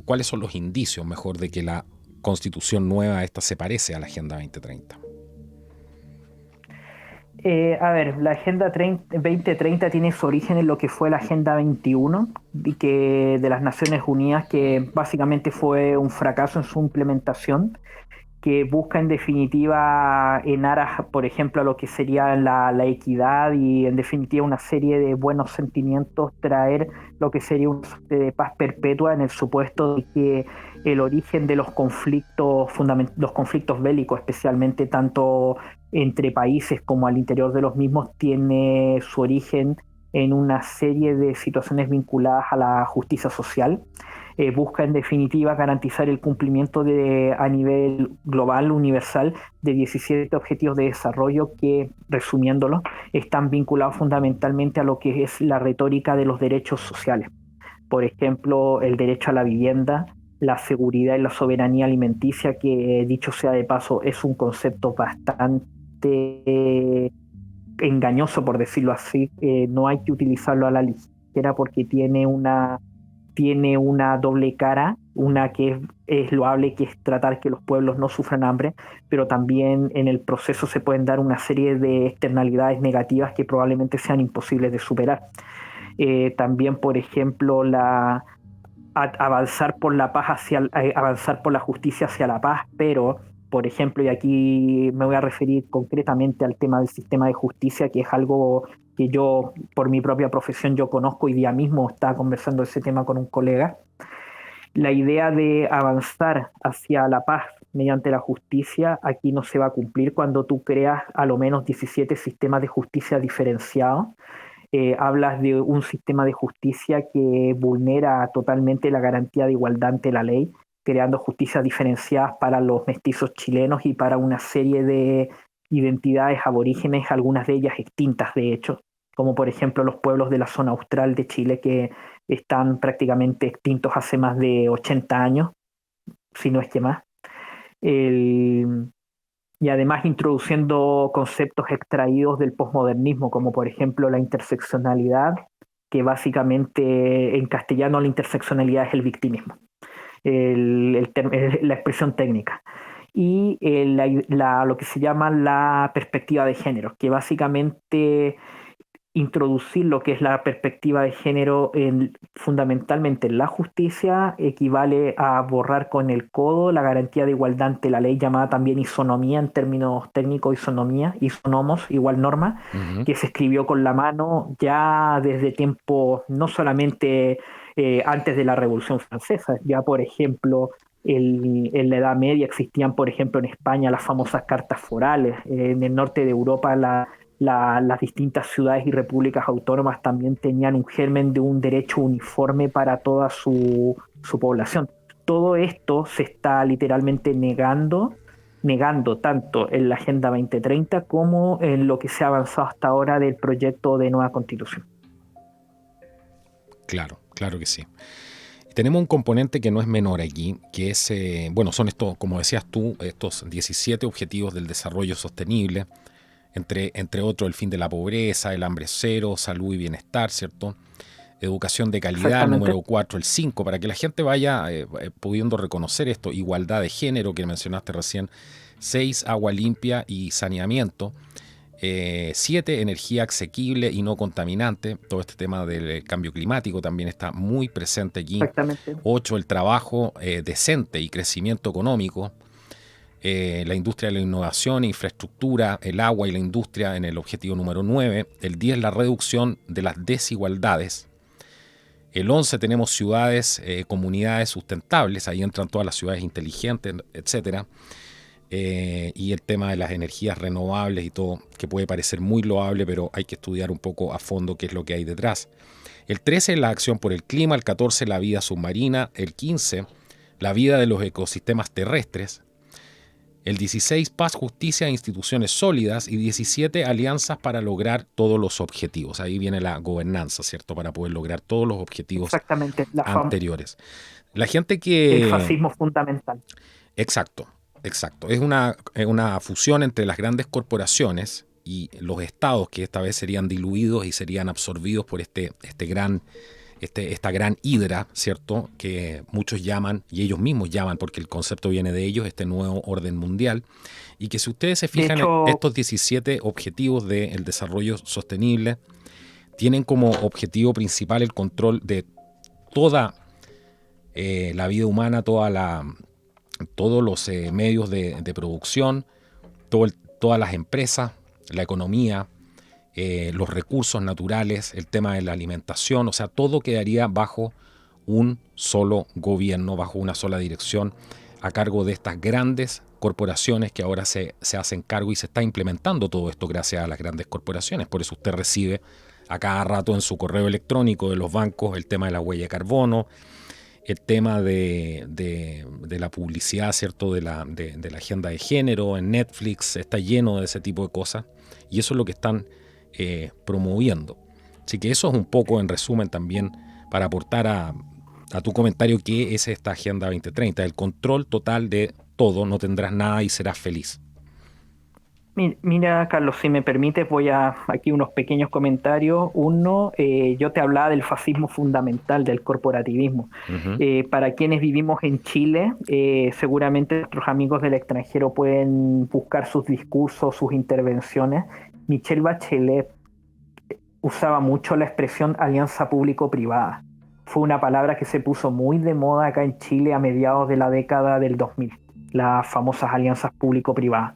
cuáles son los indicios, mejor, de que la constitución nueva esta se parece a la Agenda 2030? A ver, la Agenda 2030 tiene su origen en lo que fue la Agenda 21 de las Naciones Unidas, que básicamente fue un fracaso en su implementación, que busca en definitiva en aras, por ejemplo, a lo que sería la equidad y en definitiva una serie de buenos sentimientos, traer lo que sería una suerte de paz perpetua en el supuesto de que el origen de los conflictos bélicos, especialmente tanto entre países como al interior de los mismos, tiene su origen en una serie de situaciones vinculadas a la justicia social. Busca en definitiva garantizar el cumplimiento a nivel global, universal, de 17 objetivos de desarrollo que, resumiéndolo, están vinculados fundamentalmente a lo que es la retórica de los derechos sociales. Por ejemplo, el derecho a la vivienda, la seguridad y la soberanía alimenticia, que dicho sea de paso es un concepto bastante engañoso, por decirlo así. No hay que utilizarlo a la ligera porque tiene una doble cara, una que es loable, que es tratar que los pueblos no sufran hambre, pero también en el proceso se pueden dar una serie de externalidades negativas que probablemente sean imposibles de superar. También, por ejemplo, avanzar por la paz avanzar por la justicia hacia la paz, pero por ejemplo, y aquí me voy a referir concretamente al tema del sistema de justicia, que es algo que yo, por mi propia profesión, yo conozco. Hoy día mismo estaba conversando ese tema con un colega. La idea de avanzar hacia la paz mediante la justicia aquí no se va a cumplir cuando tú creas a lo menos 17 sistemas de justicia diferenciados. Hablas de un sistema de justicia que vulnera totalmente la garantía de igualdad ante la ley, creando justicias diferenciadas para los mestizos chilenos y para una serie de identidades aborígenes, algunas de ellas extintas de hecho, como por ejemplo los pueblos de la zona austral de Chile, que están prácticamente extintos hace más de 80 años, si no es que más. El, y además introduciendo conceptos extraídos del posmodernismo, como por ejemplo la interseccionalidad, que básicamente en castellano la interseccionalidad es el victimismo, la expresión técnica. Y lo que se llama la perspectiva de género, que básicamente introducir lo que es la perspectiva de género fundamentalmente en la justicia equivale a borrar con el codo la garantía de igualdad ante la ley, llamada también isonomía en términos técnicos, isonomos, igual norma, Uh-huh. que se escribió con la mano ya desde tiempo, no solamente antes de la Revolución Francesa, ya por ejemplo en la Edad Media existían, por ejemplo, en España las famosas cartas forales, en el norte de Europa las distintas ciudades y repúblicas autónomas también tenían un germen de un derecho uniforme para toda su población. Todo esto se está literalmente negando tanto en la Agenda 2030 como en lo que se ha avanzado hasta ahora del proyecto de nueva constitución. Claro, claro que sí. tenemos un componente que no es menor aquí, que es, son estos, como decías tú, estos 17 objetivos del desarrollo sostenible, entre otros el fin de la pobreza, el hambre cero, salud y bienestar, ¿cierto? Educación de calidad, el número 4, el 5, para que la gente vaya pudiendo reconocer esto. Igualdad de género, que mencionaste recién. 6, agua limpia y saneamiento. 7, energía asequible y no contaminante. Todo este tema del cambio climático también está muy presente aquí. 8, el trabajo decente y crecimiento económico. La industria de la innovación, infraestructura, el agua y la industria en el objetivo número 9. El 10, la reducción de las desigualdades. El 11 tenemos ciudades, comunidades sustentables, ahí entran todas las ciudades inteligentes, etcétera. Y el tema de las energías renovables y todo, que puede parecer muy loable, pero hay que estudiar un poco a fondo qué es lo que hay detrás. El 13, la acción por el clima. El 14, la vida submarina. El 15, la vida de los ecosistemas terrestres. El 16, paz, justicia e instituciones sólidas. Y 17, alianzas para lograr todos los objetivos. Ahí viene la gobernanza, ¿cierto? Para poder lograr todos los objetivos anteriores. La gente que... El fascismo fundamental. Exacto. Es una fusión entre las grandes corporaciones y los estados, que esta vez serían diluidos y serían absorbidos por esta gran hidra, ¿cierto? Que muchos llaman, y ellos mismos llaman, porque el concepto viene de ellos, este nuevo orden mundial. Y que si ustedes se fijan, en estos 17 objetivos del desarrollo sostenible tienen como objetivo principal el control de toda la vida humana, todos los medios de producción, todas las empresas, la economía, los recursos naturales, el tema de la alimentación, o sea, todo quedaría bajo un solo gobierno, bajo una sola dirección, a cargo de estas grandes corporaciones que ahora se hacen cargo, y se está implementando todo esto gracias a las grandes corporaciones. Por eso usted recibe a cada rato en su correo electrónico de los bancos el tema de la huella de carbono, el tema de la publicidad, ¿cierto? De la agenda de género en Netflix, está lleno de ese tipo de cosas, y eso es lo que están promoviendo. Así que eso es un poco, en resumen, también para aportar a tu comentario, que es esta Agenda 2030, el control total de todo, no tendrás nada y serás feliz. Mira, Carlos, si me permites, voy a aquí unos pequeños comentarios. Uno, yo te hablaba del fascismo fundamental, del corporativismo. Uh-huh. Para quienes vivimos en Chile, seguramente nuestros amigos del extranjero pueden buscar sus discursos, sus intervenciones. Michelle Bachelet usaba mucho la expresión alianza público-privada. Fue una palabra que se puso muy de moda acá en Chile a mediados de la década del 2000, las famosas alianzas público-privadas.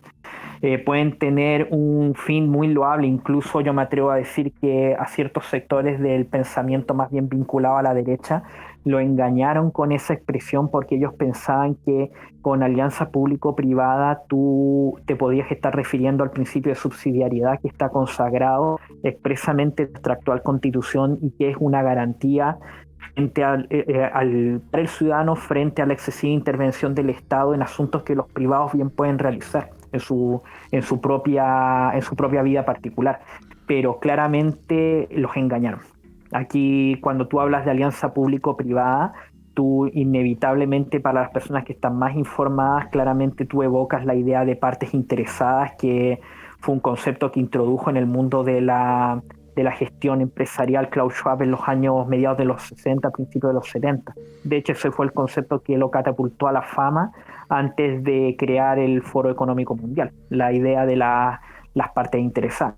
Pueden tener un fin muy loable, incluso yo me atrevo a decir que a ciertos sectores del pensamiento más bien vinculado a la derecha lo engañaron con esa expresión, porque ellos pensaban que con alianza público-privada tú te podías estar refiriendo al principio de subsidiariedad, que está consagrado expresamente en nuestra actual Constitución y que es una garantía frente para el ciudadano frente a la excesiva intervención del Estado en asuntos que los privados bien pueden realizar en su propia vida particular, pero claramente los engañaron. Aquí, cuando tú hablas de alianza público-privada, tú inevitablemente, para las personas que están más informadas, claramente tú evocas la idea de partes interesadas, que fue un concepto que introdujo en el mundo de la gestión empresarial Klaus Schwab en los años mediados de los 60, principios de los 70. De hecho, ese fue el concepto que lo catapultó a la fama antes de crear el Foro Económico Mundial, la idea de las partes interesadas.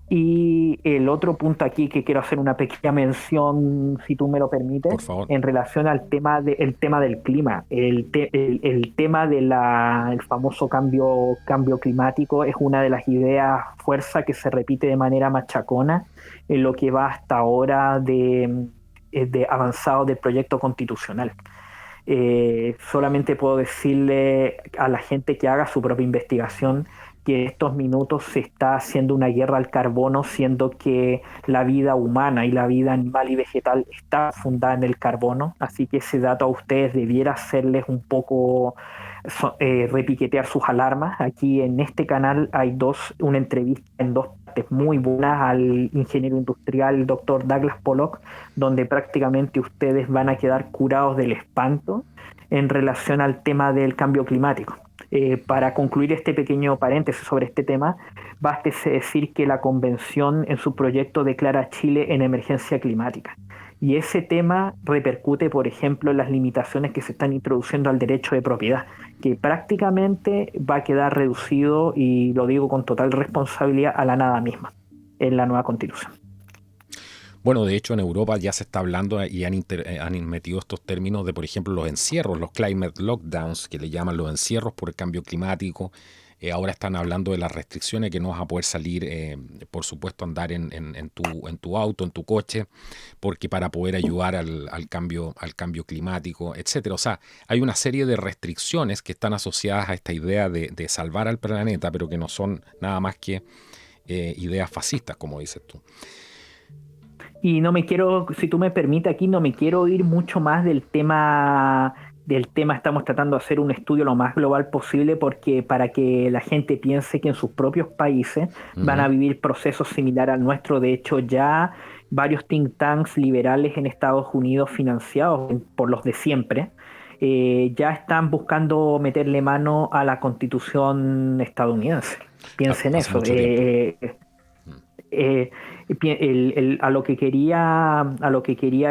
Y el otro punto aquí que quiero hacer una pequeña mención, si tú me lo permites, por favor, en relación al tema del clima. El tema del famoso cambio climático es una de las ideas fuerza que se repite de manera machacona en lo que va hasta ahora de avanzado del proyecto constitucional. Solamente puedo decirle a la gente que haga su propia investigación que en estos minutos se está haciendo una guerra al carbono, siendo que la vida humana y la vida animal y vegetal está fundada en el carbono. Así que ese dato a ustedes debiera hacerles un poco repiquetear sus alarmas. Aquí en este canal hay una entrevista en 2 partes muy buenas al ingeniero industrial Dr. Douglas Pollock, donde prácticamente ustedes van a quedar curados del espanto en relación al tema del cambio climático. Para concluir este pequeño paréntesis sobre este tema, basta decir que la convención en su proyecto declara a Chile en emergencia climática. Y ese tema repercute, por ejemplo, en las limitaciones que se están introduciendo al derecho de propiedad, que prácticamente va a quedar reducido, y lo digo con total responsabilidad, a la nada misma en la nueva constitución. Bueno, de hecho en Europa ya se está hablando y han metido estos términos de, por ejemplo, los encierros, los climate lockdowns, que le llaman los encierros por el cambio climático. Ahora están hablando de las restricciones, que no vas a poder salir, por supuesto, andar en tu auto, en tu coche, porque para poder ayudar al cambio climático, etcétera. O sea, hay una serie de restricciones que están asociadas a esta idea de salvar al planeta, pero que no son nada más que ideas fascistas, como dices tú. Y no me quiero, si tú me permites aquí, no me quiero ir mucho más del tema. Estamos tratando de hacer un estudio lo más global posible, porque para que la gente piense que en sus propios países van a vivir procesos similares al nuestro. De hecho, ya varios think tanks liberales en Estados Unidos, financiados por los de siempre, ya están buscando meterle mano a la Constitución estadounidense. Piensen Hace eso. mucho tiempo. Eh, a lo que quería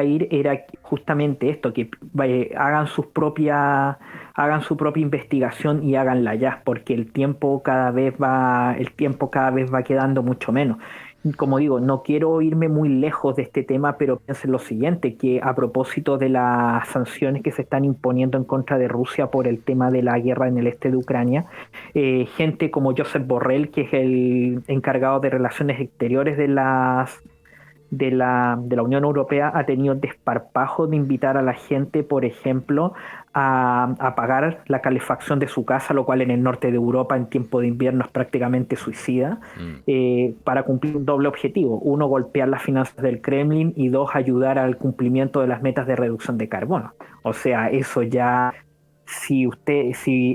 ir era justamente esto, que hagan su propia investigación y háganla ya, porque el tiempo cada vez va quedando mucho menos. Como digo, no quiero irme muy lejos de este tema, pero piensen lo siguiente, que a propósito de las sanciones que se están imponiendo en contra de Rusia por el tema de la guerra en el este de Ucrania, gente como Josep Borrell, que es el encargado de relaciones exteriores de la Unión Europea, ha tenido el desparpajo de invitar a la gente, por ejemplo, a pagar la calefacción de su casa, lo cual en el norte de Europa en tiempo de invierno es prácticamente suicida, para cumplir un doble objetivo: uno, golpear las finanzas del Kremlin, y dos, ayudar al cumplimiento de las metas de reducción de carbono. O sea, eso ya, si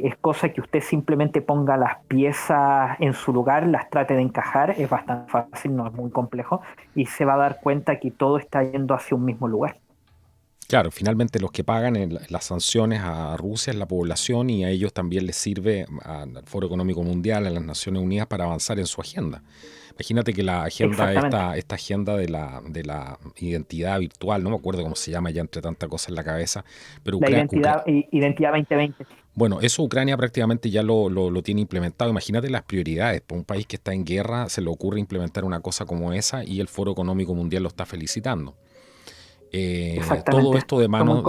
es cosa que usted simplemente ponga las piezas en su lugar, las trate de encajar, es bastante fácil, no es muy complejo, y se va a dar cuenta que todo está yendo hacia un mismo lugar. Claro, finalmente los que pagan las sanciones a Rusia es la población, y a ellos también les sirve al Foro Económico Mundial, a las Naciones Unidas, para avanzar en su agenda. Imagínate que la agenda, esta agenda de la identidad virtual, no me acuerdo cómo se llama ya entre tanta cosa en la cabeza, pero La identidad 2020. Bueno, eso Ucrania prácticamente ya lo tiene implementado. Imagínate las prioridades. Por un país que está en guerra se le ocurre implementar una cosa como esa, y el Foro Económico Mundial lo está felicitando. Todo esto de mano,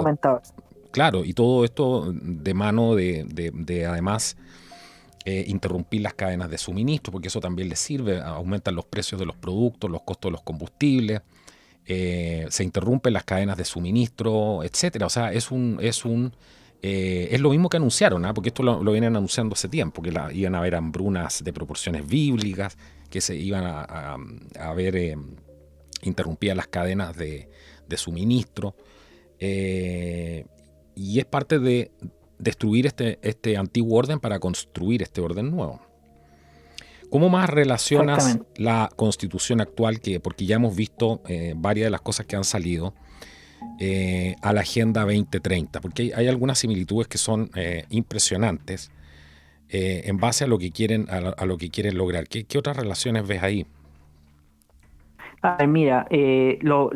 claro, y todo esto de mano de además interrumpir las cadenas de suministro, porque eso también les sirve, aumentan los precios de los productos, los costos de los combustibles, se interrumpen las cadenas de suministro, etcétera. O sea, es lo mismo que anunciaron, porque esto lo vienen anunciando hace tiempo, que iban a haber hambrunas de proporciones bíblicas, que se iban a ver interrumpidas las cadenas de suministro, y es parte de destruir este antiguo orden para construir este orden nuevo. ¿Cómo más relacionas la constitución actual, porque ya hemos visto varias de las cosas que han salido, a la Agenda 2030? Porque hay algunas similitudes que son impresionantes en base a lo que quieren lograr. ¿Qué otras relaciones ves ahí? Mira, los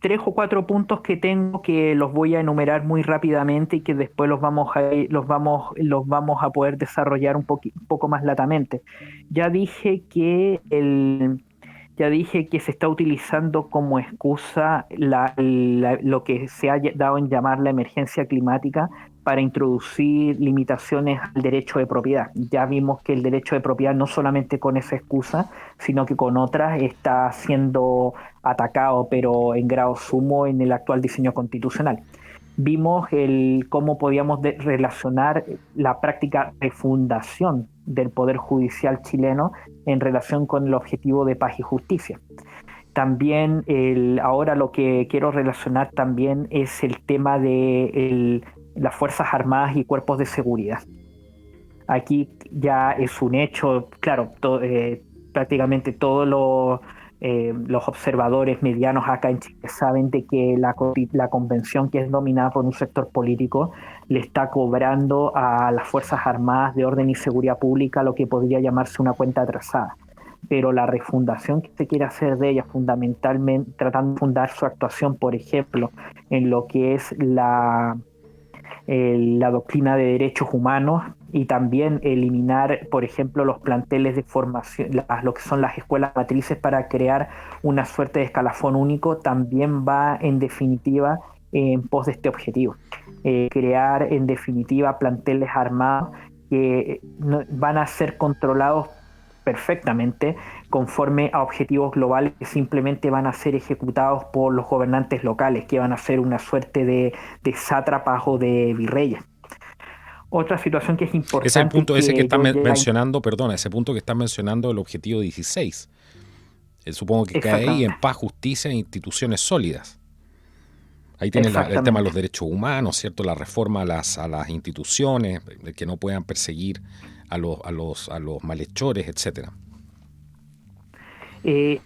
3 o 4 puntos que tengo, que los voy a enumerar muy rápidamente y que después los vamos a poder desarrollar un poco más latamente. Ya dije que se está utilizando como excusa lo que se ha dado en llamar la emergencia climática para introducir limitaciones al derecho de propiedad. Ya vimos que el derecho de propiedad, no solamente con esa excusa, sino que con otras, está siendo atacado, pero en grado sumo, en el actual diseño constitucional. Vimos cómo podíamos relacionar la práctica refundación del Poder Judicial chileno en relación con el objetivo de paz y justicia. También ahora lo que quiero relacionar también es el tema de las Fuerzas Armadas y cuerpos de seguridad. Aquí ya es un hecho, claro, prácticamente todos los observadores medianos acá en Chile saben de que la convención, que es dominada por un sector político, le está cobrando a las Fuerzas Armadas de Orden y Seguridad Pública lo que podría llamarse una cuenta atrasada. Pero la refundación que se quiere hacer de ellas, fundamentalmente tratando de fundar su actuación, por ejemplo, en lo que es la doctrina de derechos humanos, y también eliminar, por ejemplo, los planteles de formación, lo que son las escuelas matrices, para crear una suerte de escalafón único, también va en definitiva en pos de este objetivo. Crear en definitiva planteles armados que van a ser controlados perfectamente conforme a objetivos globales que simplemente van a ser ejecutados por los gobernantes locales, que van a ser una suerte de sátrapas o de virreyes. Otra situación que es importante... Ese es el punto ese que estás mencionando, ese punto que estás mencionando, el objetivo 16. Supongo que cae ahí en paz, justicia e instituciones sólidas. Ahí tienes el tema de los derechos humanos, ¿cierto? La reforma a las instituciones, que no puedan perseguir a los malhechores, etcétera.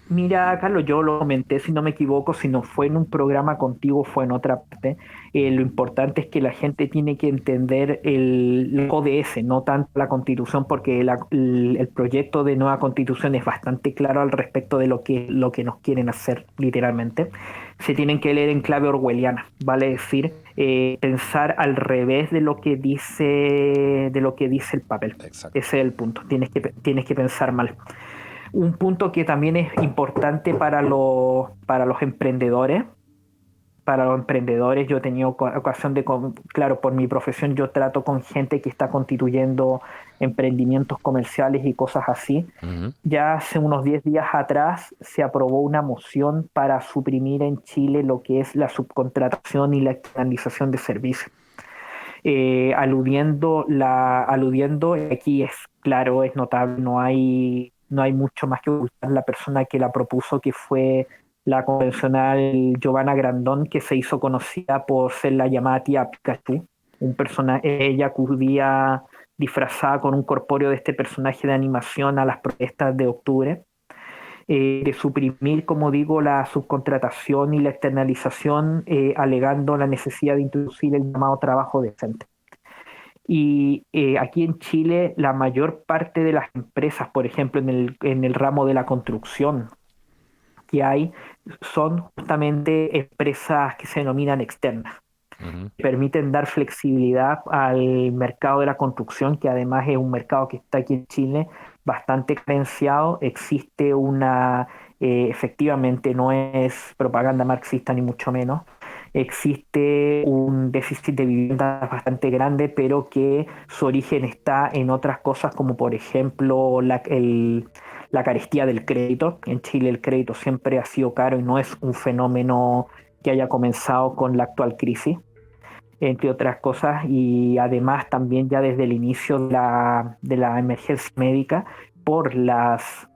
Mira, Carlos, yo lo comenté, si no me equivoco, si no fue en un programa contigo, fue en otra parte. Lo importante es que la gente tiene que entender el ODS, no tanto la Constitución, porque el proyecto de nueva Constitución es bastante claro al respecto de lo que nos quieren hacer, literalmente. Se tienen que leer en clave orwelliana, vale decir, pensar al revés de lo que dice el papel. Exacto. Ese es el punto. Tienes que pensar mal. Un punto que también es importante para los emprendedores. Para los emprendedores, yo he tenido ocasión claro, por mi profesión yo trato con gente que está constituyendo emprendimientos comerciales y cosas así. Uh-huh. Ya hace unos 10 días atrás se aprobó una moción para suprimir en Chile lo que es la subcontratación y la externalización de servicios. Aludiendo, aquí es claro, es notable, no hay mucho más que ocultar. La persona que la propuso, que fue la convencional Giovanna Grandón, que se hizo conocida por ser la llamada tía Pikachu, ella acudía disfrazada con un corpóreo de este personaje de animación a las protestas de octubre, de suprimir, como digo, la subcontratación y la externalización, alegando la necesidad de introducir el llamado trabajo decente. Y aquí en Chile la mayor parte de las empresas, por ejemplo en el ramo de la construcción que hay, son justamente empresas que se denominan externas. Uh-huh. Permiten dar flexibilidad al mercado de la construcción, que además es un mercado que está aquí en Chile bastante carenciado. Existe efectivamente, no es propaganda marxista ni mucho menos, existe un déficit de viviendas bastante grande, pero que su origen está en otras cosas, como por ejemplo la carestía del crédito. En Chile el crédito siempre ha sido caro y no es un fenómeno que haya comenzado con la actual crisis, entre otras cosas. Y además también ya desde el inicio de la emergencia médica, por las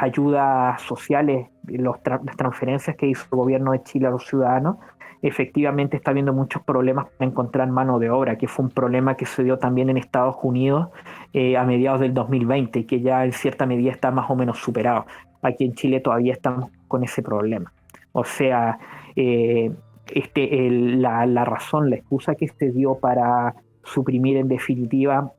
ayudas sociales, las transferencias que hizo el gobierno de Chile a los ciudadanos, efectivamente está habiendo muchos problemas para encontrar mano de obra, que fue un problema que se dio también en Estados Unidos a mediados del 2020, y que ya en cierta medida está más o menos superado. Aquí en Chile todavía estamos con ese problema. O sea, la razón, la excusa que se dio para suprimir en definitiva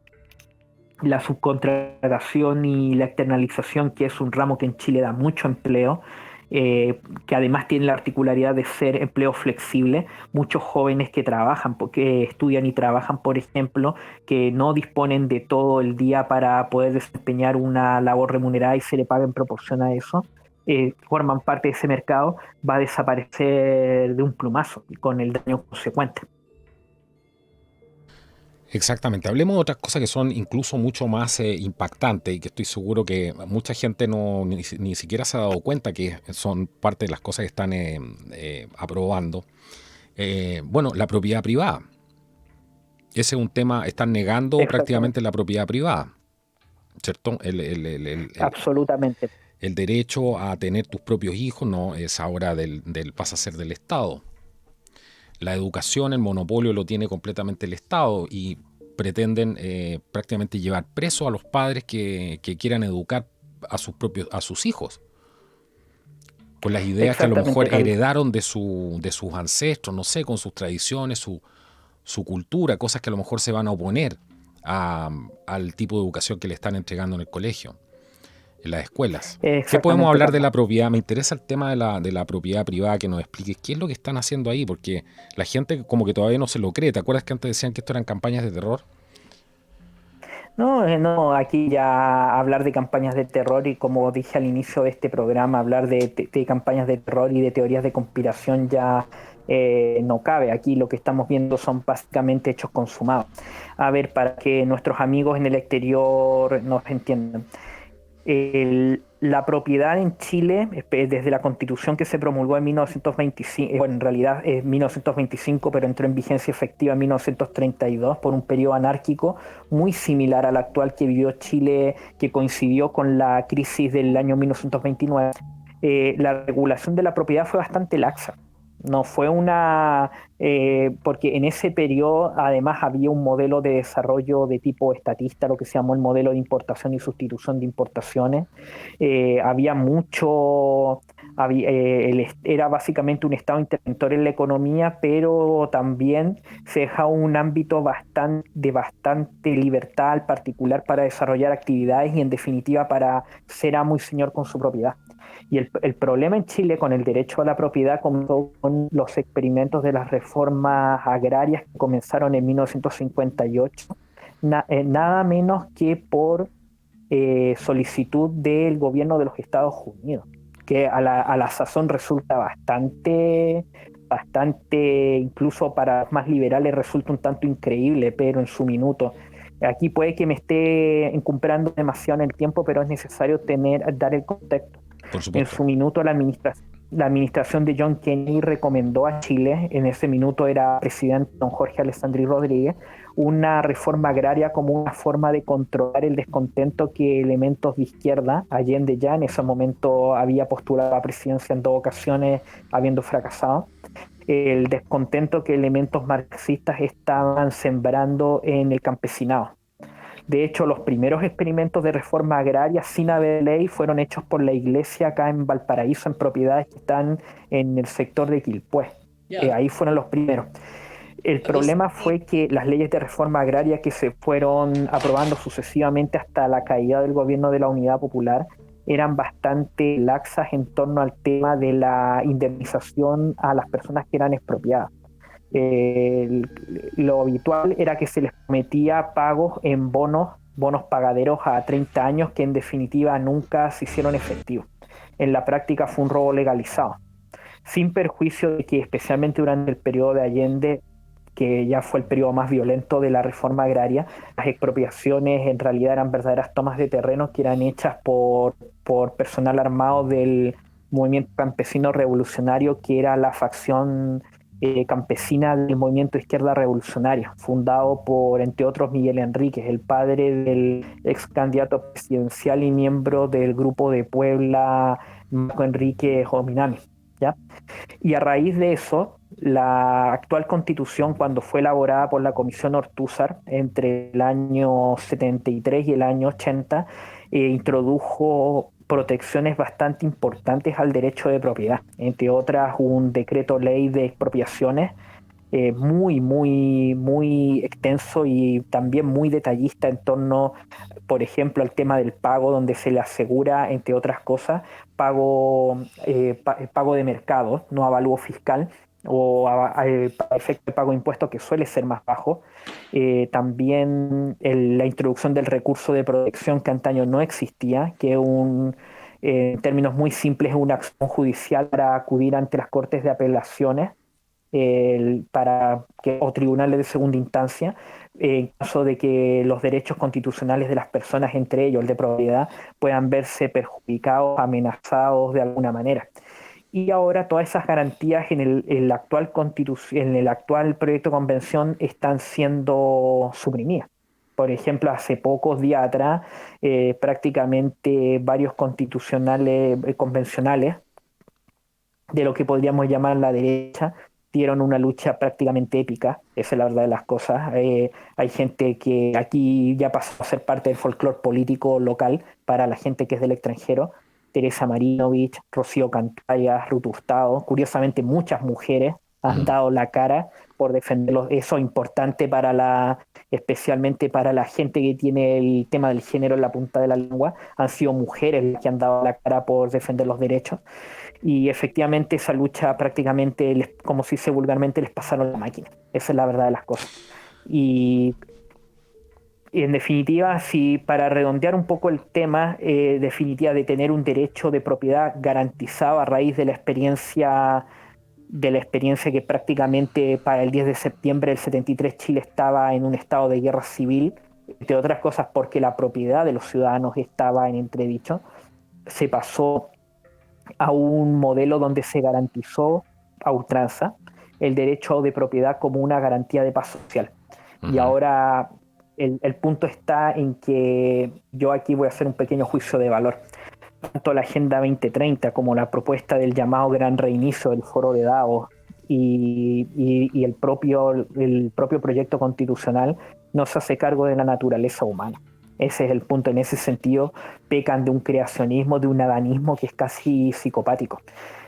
la subcontratación y la externalización, que es un ramo que en Chile da mucho empleo, que además tiene la particularidad de ser empleo flexible. Muchos jóvenes que trabajan, que estudian y trabajan, por ejemplo, que no disponen de todo el día para poder desempeñar una labor remunerada y se le paga en proporción a eso, forman parte de ese mercado, va a desaparecer de un plumazo con el daño consecuente. Exactamente. Hablemos de otras cosas que son incluso mucho más impactantes y que estoy seguro que mucha gente ni siquiera se ha dado cuenta que son parte de las cosas que están aprobando. Bueno, la propiedad privada. Ese es un tema, están negando prácticamente la propiedad privada, ¿cierto? Absolutamente. El derecho a tener tus propios hijos no es ahora pasa a ser del Estado. La educación, el monopolio lo tiene completamente el Estado y pretenden prácticamente llevar preso a los padres que quieran educar a sus hijos, con las ideas que a lo Exactamente, mejor heredaron de sus ancestros, no sé, con sus tradiciones, su cultura, cosas que a lo mejor se van a oponer al tipo de educación que le están entregando en el colegio, en las escuelas. ¿Qué podemos exactamente, hablar de Carlos. la propiedad? Me interesa el tema de la propiedad privada, que nos expliques qué es lo que están haciendo ahí, porque la gente como que todavía no se lo cree. ¿Te acuerdas que antes decían que esto eran campañas de terror? No, no, aquí ya hablar de campañas de terror y como dije al inicio de este programa, hablar de campañas de terror y de teorías de conspiración ya no cabe. Aquí lo que estamos viendo son básicamente hechos consumados. A ver, para que nuestros amigos en el exterior nos entiendan. La propiedad en Chile, desde la Constitución que se promulgó en 1925, bueno, en realidad es 1925, pero entró en vigencia efectiva en 1932 por un periodo anárquico muy similar al actual que vivió Chile, que coincidió con la crisis del año 1929. La regulación de la propiedad fue bastante laxa. No fue porque en ese periodo además había un modelo de desarrollo de tipo estatista, lo que se llamó el modelo de importación y sustitución de importaciones. Había mucho, era básicamente un Estado interventor en la economía, pero también se deja un ámbito de bastante libertad al particular para desarrollar actividades y en definitiva para ser amo y señor con su propiedad. Y el problema en Chile con el derecho a la propiedad comenzó con los experimentos de las reformas agrarias que comenzaron en 1958, nada menos que por solicitud del gobierno de los Estados Unidos, que a la sazón resulta bastante, incluso para los más liberales resulta un tanto increíble, pero en su minuto. Aquí puede que me esté encumbrando demasiado en el tiempo, pero es necesario dar el contexto. Por En supuesto. su minuto la administración de John Kennedy recomendó a Chile, en ese minuto era presidente don Jorge Alessandri Rodríguez, una reforma agraria como una forma de controlar el descontento que elementos de izquierda, Allende ya en ese momento había postulado a la presidencia en 2 ocasiones, habiendo fracasado, el descontento que elementos marxistas estaban sembrando en el campesinado. De hecho, los primeros experimentos de reforma agraria sin haber ley fueron hechos por la iglesia acá en Valparaíso, en propiedades que están en el sector de Quilpué. Ya. Ahí fueron los primeros. El A mí problema sí. fue que las leyes de reforma agraria que se fueron aprobando sucesivamente hasta la caída del gobierno de la Unidad Popular eran bastante laxas en torno al tema de la indemnización a las personas que eran expropiadas. Eh, lo habitual era que se les prometía pagos en bonos pagaderos a 30 años que en definitiva nunca se hicieron efectivos. En la práctica fue un robo legalizado, sin perjuicio de que especialmente durante el periodo de Allende, que ya fue el periodo más violento de la reforma agraria, las expropiaciones en realidad eran verdaderas tomas de terreno que eran hechas por personal armado del movimiento campesino revolucionario, que era la facción campesina del movimiento Izquierda Revolucionaria, fundado por, entre otros, Miguel Enríquez, el padre del ex candidato presidencial y miembro del Grupo de Puebla, Marco Enrique Jominami, ¿ya? Y a raíz de eso, la actual constitución, cuando fue elaborada por la Comisión Ortúzar entre el año 73 y el año 80, introdujo protecciones bastante importantes al derecho de propiedad, entre otras un decreto ley de expropiaciones muy extenso y también muy detallista en torno, por ejemplo, al tema del pago, donde se le asegura, entre otras cosas, pago de mercado, no avalúo fiscal, o para efecto de pago de impuestos que suele ser más bajo. También la introducción del recurso de protección que antaño no existía, que en términos muy simples es una acción judicial para acudir ante las cortes de apelaciones o tribunales de segunda instancia, en caso de que los derechos constitucionales de las personas, entre ellos el de propiedad, puedan verse perjudicados, amenazados de alguna manera. Y ahora todas esas garantías en el actual proyecto de convención están siendo suprimidas. Por ejemplo, hace pocos días atrás, prácticamente varios constitucionales convencionales de lo que podríamos llamar la derecha, dieron una lucha prácticamente épica, esa es la verdad de las cosas. Hay gente que aquí ya pasó a ser parte del folclore político local para la gente que es del extranjero. Teresa Marinovich, Rocío Cantaya, Ruth Hurtado, curiosamente muchas mujeres han Mm. dado la cara por defenderlos. Eso es importante especialmente para la gente que tiene el tema del género en la punta de la lengua. Han sido mujeres las que han dado la cara por defender los derechos. Y efectivamente esa lucha prácticamente, como se dice vulgarmente, les pasaron la máquina. Esa es la verdad de las cosas. Y en definitiva, si para redondear un poco el tema, definitiva de tener un derecho de propiedad garantizado a raíz de la experiencia que prácticamente para el 10 de septiembre del 73 Chile estaba en un estado de guerra civil, entre otras cosas porque la propiedad de los ciudadanos estaba en entredicho, se pasó a un modelo donde se garantizó a ultranza el derecho de propiedad como una garantía de paz social. Y Ujú. ahora el punto está en que yo aquí voy a hacer un pequeño juicio de valor. Tanto la Agenda 2030 como la propuesta del llamado Gran Reinicio del Foro de Davos y el propio proyecto constitucional no se hace cargo de la naturaleza humana. Ese es el punto. En ese sentido, pecan de un creacionismo, de un adanismo que es casi psicopático.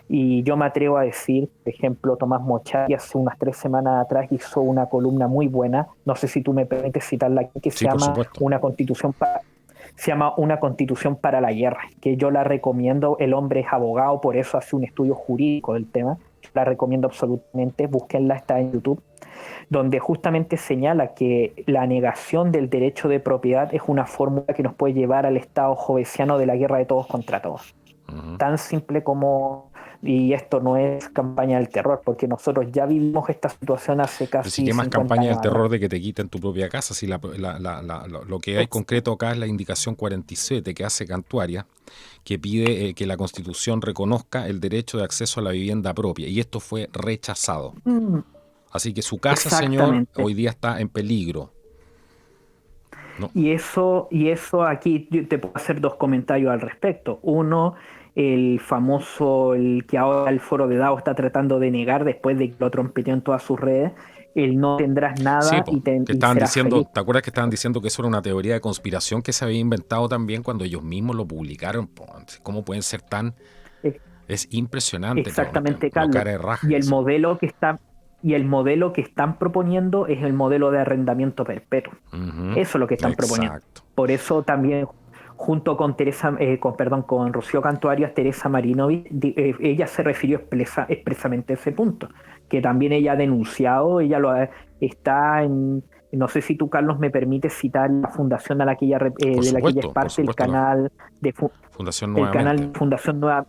Y yo me atrevo a decir, por ejemplo, Tomás Mochati hace unas 3 semanas atrás hizo una columna muy buena, no sé si tú me permites citarla aquí, que Sí, por supuesto. se llama Una Constitución para la Guerra, que yo la recomiendo. El hombre es abogado, por eso hace un estudio jurídico del tema. Yo la recomiendo absolutamente, búsquenla, está en YouTube, donde justamente señala que la negación del derecho de propiedad es una fórmula que nos puede llevar al estado jovesiano de la guerra de todos contra todos. Ujú. Tan simple como, y esto no es campaña del terror, porque nosotros ya vivimos esta situación hace Pero sí casi que más 50 campaña años del atrás. terror de que te quiten tu propia casa, si lo que hay Ex- concreto acá es la indicación 47 que hace Cantuaria, que pide que la Constitución reconozca el derecho de acceso a la vivienda propia, y esto fue rechazado. Mm, Así que su casa, señor, exactamente. hoy día está en peligro. No, Y eso aquí yo te puedo hacer dos comentarios al respecto. Uno, el famoso, el que ahora el foro de Davos está tratando de negar después de que lo trompeteó en todas sus redes, el no tendrás sí, nada pues, que y estaban serás diciendo, feliz. ¿te acuerdas que estaban diciendo que eso era una teoría de conspiración que se había inventado también cuando ellos mismos lo publicaron? Po, ¿cómo pueden ser tan? Eh, Es impresionante Exactamente, lo Carlos. cara de raja Y que el son. modelo que está, y el modelo que están proponiendo es el modelo de arrendamiento perpetuo. Ujú. Eso es lo que están proponiendo. Exacto. Por eso también, junto con con Rocío Cantuarias, Teresa Marinovich, ella se refirió expresamente a ese punto, que también ella ha denunciado, está en, no sé si tú, Carlos, me permites citar la fundación de la que ella es Por parte, supuesto, la Fundación el Nuevamente. canal Fundación Nueva.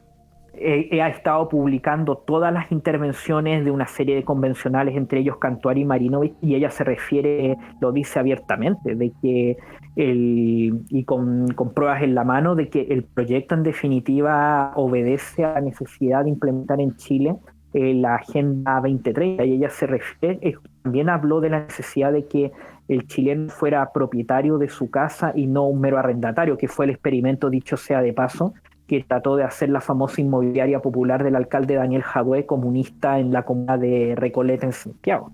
Ha estado publicando todas las intervenciones de una serie de convencionales, entre ellos Cantuari y Marinovich, y ella se refiere, lo dice abiertamente, de que y con pruebas en la mano, de que el proyecto en definitiva obedece a la necesidad de implementar en Chile la Agenda 2030, y ella se refiere, también habló de la necesidad de que el chileno fuera propietario de su casa y no un mero arrendatario, que fue el experimento, dicho sea de paso, que trató de hacer la famosa inmobiliaria popular del alcalde Daniel Jadue, comunista en la comuna de Recoleta en Santiago.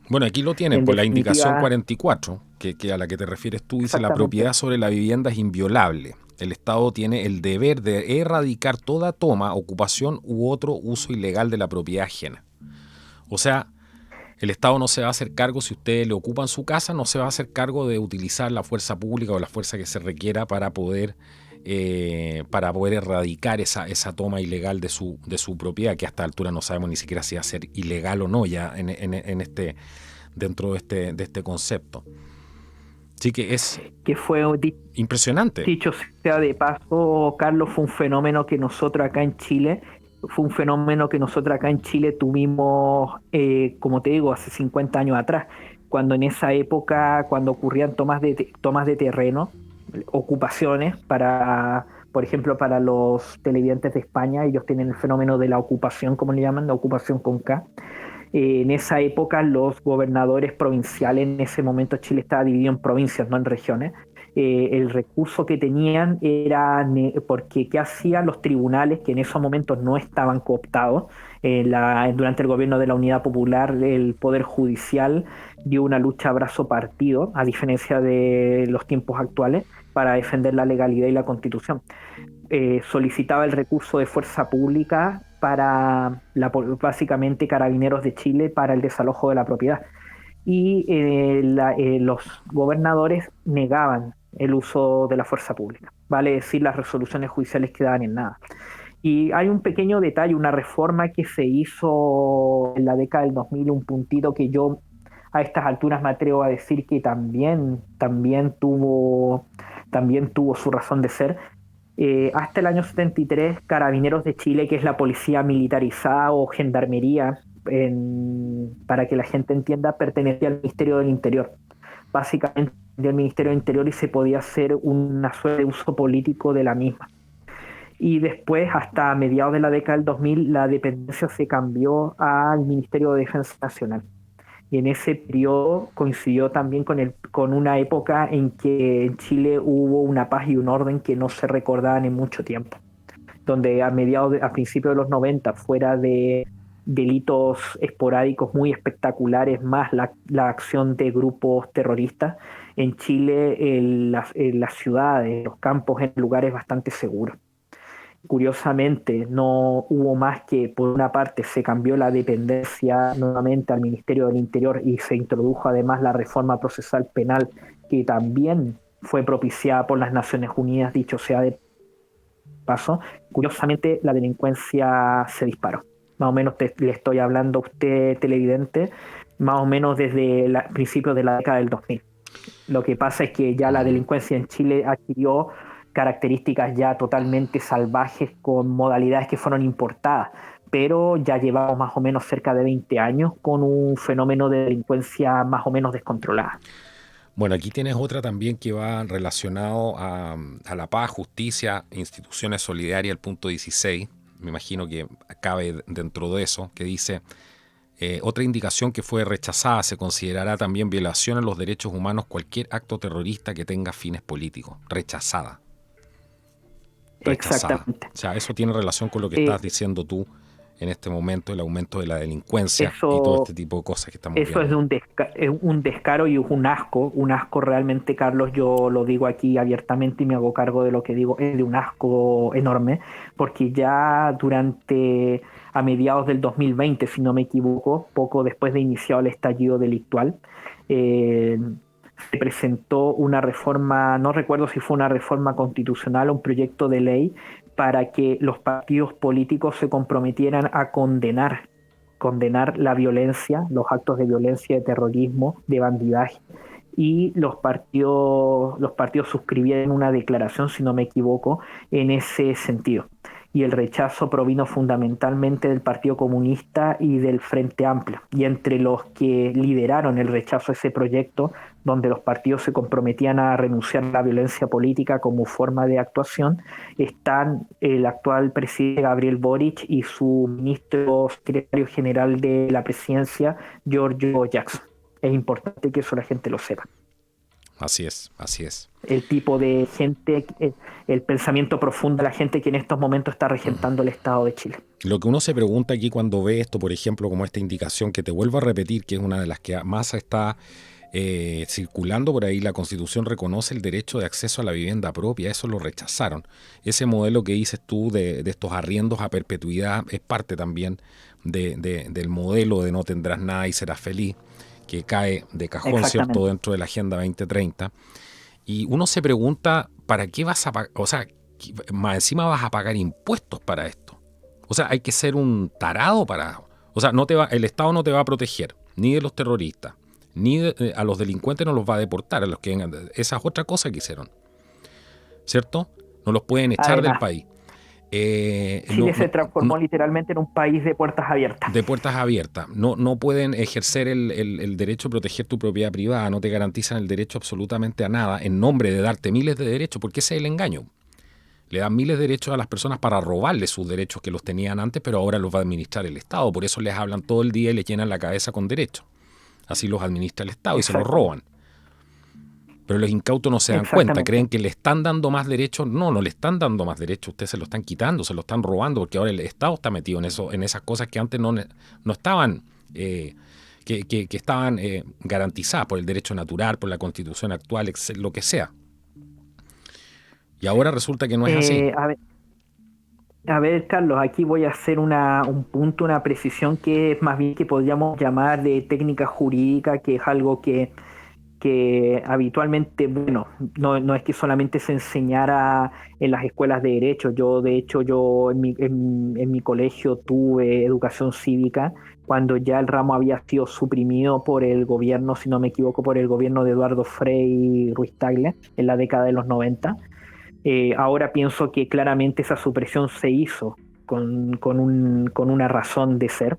Bueno, aquí lo tienen, En por la indicación definitiva, 44, que a la que te refieres tú, dice la exactamente, propiedad sobre la vivienda es inviolable. El Estado tiene el deber de erradicar toda toma, ocupación u otro uso ilegal de la propiedad ajena. O sea, el Estado no se va a hacer cargo, si ustedes le ocupan su casa, no se va a hacer cargo de utilizar la fuerza pública o la fuerza que se requiera para poder erradicar esa toma ilegal de su propiedad, que hasta la altura no sabemos ni siquiera si va a ser ilegal o no ya dentro de este concepto. Así que es que fue impresionante. dicho sea de paso, Carlos, fue un fenómeno que nosotros acá en Chile tuvimos, como te digo, hace 50 años atrás, cuando en esa época, cuando ocurrían tomas de terreno, ocupaciones por ejemplo, para los televidentes de España, ellos tienen el fenómeno de la ocupación, como le llaman, la ocupación con K. En esa época los gobernadores provinciales, en ese momento Chile estaba dividido en provincias, no en regiones, el recurso que tenían era porque ¿qué hacían los tribunales que en esos momentos no estaban cooptados? Durante el gobierno de la Unidad Popular, el Poder Judicial dio una lucha a brazo partido, a diferencia de los tiempos actuales, para defender la legalidad y la Constitución. Solicitaba el recurso de fuerza pública para básicamente Carabineros de Chile para el desalojo de la propiedad. Y los gobernadores negaban el uso de la fuerza pública, vale decir, las resoluciones judiciales quedaban en nada. Y hay un pequeño detalle, una reforma que se hizo en la década del 2000, un puntito que yo a estas alturas me atrevo a decir que también tuvo su razón de ser. Hasta el año 73, Carabineros de Chile, que es la policía militarizada o gendarmería, para que la gente entienda, pertenecía al Ministerio del Interior. Básicamente del Ministerio del Interior, y se podía hacer una suerte de uso político de la misma. Y después, hasta mediados de la década del 2000, la dependencia se cambió al Ministerio de Defensa Nacional. Y en ese periodo coincidió también con una época en que en Chile hubo una paz y un orden que no se recordaban en mucho tiempo, donde a principios de los 90, fuera de delitos esporádicos muy espectaculares, más la acción de grupos terroristas, en Chile las ciudades, los campos, en lugares bastante seguros. Curiosamente, no hubo más que, por una parte, se cambió la dependencia nuevamente al Ministerio del Interior y se introdujo además la reforma procesal penal, que también fue propiciada por las Naciones Unidas, dicho sea de paso. Curiosamente, la delincuencia se disparó. Más o menos le estoy hablando a usted, televidente, más o menos desde principios de la década del 2000. Lo que pasa es que ya la delincuencia en Chile adquirió características ya totalmente salvajes, con modalidades que fueron importadas, pero ya llevamos más o menos cerca de 20 años con un fenómeno de delincuencia más o menos descontrolada. Bueno, aquí tienes otra también que va relacionado a la paz, justicia, instituciones solidarias, el punto 16, me imagino que cabe dentro de eso, que dice: otra indicación que fue rechazada: se considerará también violación a los derechos humanos cualquier acto terrorista que tenga fines políticos. Rechazada. Exactamente. O sea, eso tiene relación con lo que estás diciendo tú en este momento, el aumento de la delincuencia y todo este tipo de cosas que estamos viendo. Eso es un descaro y un asco realmente, Carlos, yo lo digo aquí abiertamente y me hago cargo de lo que digo, es de un asco enorme, porque ya a mediados del 2020, si no me equivoco, poco después de iniciado el estallido delictual, se presentó una reforma, no recuerdo si fue una reforma constitucional o un proyecto de ley, para que los partidos políticos se comprometieran a condenar la violencia, los actos de violencia, de terrorismo, de bandidaje, y los partidos suscribieron una declaración, si no me equivoco, en ese sentido. Y el rechazo provino fundamentalmente del Partido Comunista y del Frente Amplio. Y entre los que lideraron el rechazo a ese proyecto, donde los partidos se comprometían a renunciar a la violencia política como forma de actuación, están el actual presidente Gabriel Boric y su ministro secretario general de la presidencia, Giorgio Jackson. Es importante que eso la gente lo sepa. Así es, así es. El tipo de gente, el pensamiento profundo de la gente que en estos momentos está regentando el Estado de Chile. Lo que uno se pregunta aquí cuando ve esto, por ejemplo, como esta indicación que te vuelvo a repetir, que es una de las que más está circulando por ahí: la Constitución reconoce el derecho de acceso a la vivienda propia. Eso lo rechazaron. Ese modelo que dices tú de estos arriendos a perpetuidad es parte también del modelo de no tendrás nada y serás feliz, que cae de cajón, ¿cierto?, dentro de la Agenda 2030. Y uno se pregunta, ¿para qué vas a pagar? O sea, más encima vas a pagar impuestos para esto. O sea, hay que ser un tarado para... O sea, el Estado no te va a proteger, ni de los terroristas, ni a los delincuentes no los va a deportar, a los que vengan. Esa es otra cosa que hicieron, ¿cierto? No los pueden echar del país. Chile se transformó literalmente en un país de puertas abiertas. De puertas abiertas. No pueden ejercer el derecho a proteger tu propiedad privada, no te garantizan el derecho absolutamente a nada, en nombre de darte miles de derechos, porque ese es el engaño. Le dan miles de derechos a las personas para robarles sus derechos que los tenían antes, pero ahora los va a administrar el Estado. Por eso les hablan todo el día y les llenan la cabeza con derechos. Así los administra el Estado y se los roban. Pero los incautos no se dan cuenta, creen que le están dando más derechos. No, no le están dando más derechos, ustedes se lo están quitando, se lo están robando, porque ahora el Estado está metido en esas cosas que antes no estaban, que estaban garantizadas por el derecho natural, por la Constitución actual, lo que sea. Y ahora resulta que no es así. A ver, Carlos, aquí voy a hacer un punto, una precisión que es más bien que podríamos llamar de técnica jurídica, que es algo que habitualmente, bueno, no es que solamente se enseñara en las escuelas de derecho. De hecho, yo en mi colegio tuve educación cívica cuando ya el ramo había sido suprimido por el gobierno, si no me equivoco, por el gobierno de Eduardo Frei Ruiz Tagle en la década de los 90. Ahora pienso que claramente esa supresión se hizo con una razón de ser,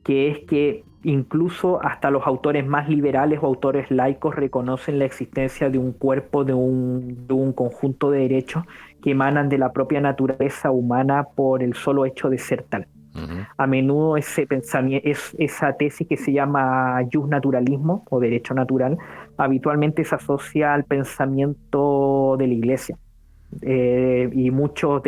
que es que incluso hasta los autores más liberales o autores laicos reconocen la existencia de un cuerpo, de un conjunto de derechos que emanan de la propia naturaleza humana por el solo hecho de ser tal. Uh-huh. A menudo ese pensamiento, esa tesis que se llama justnaturalismo o derecho natural, habitualmente se asocia al pensamiento de la Iglesia. Y muchos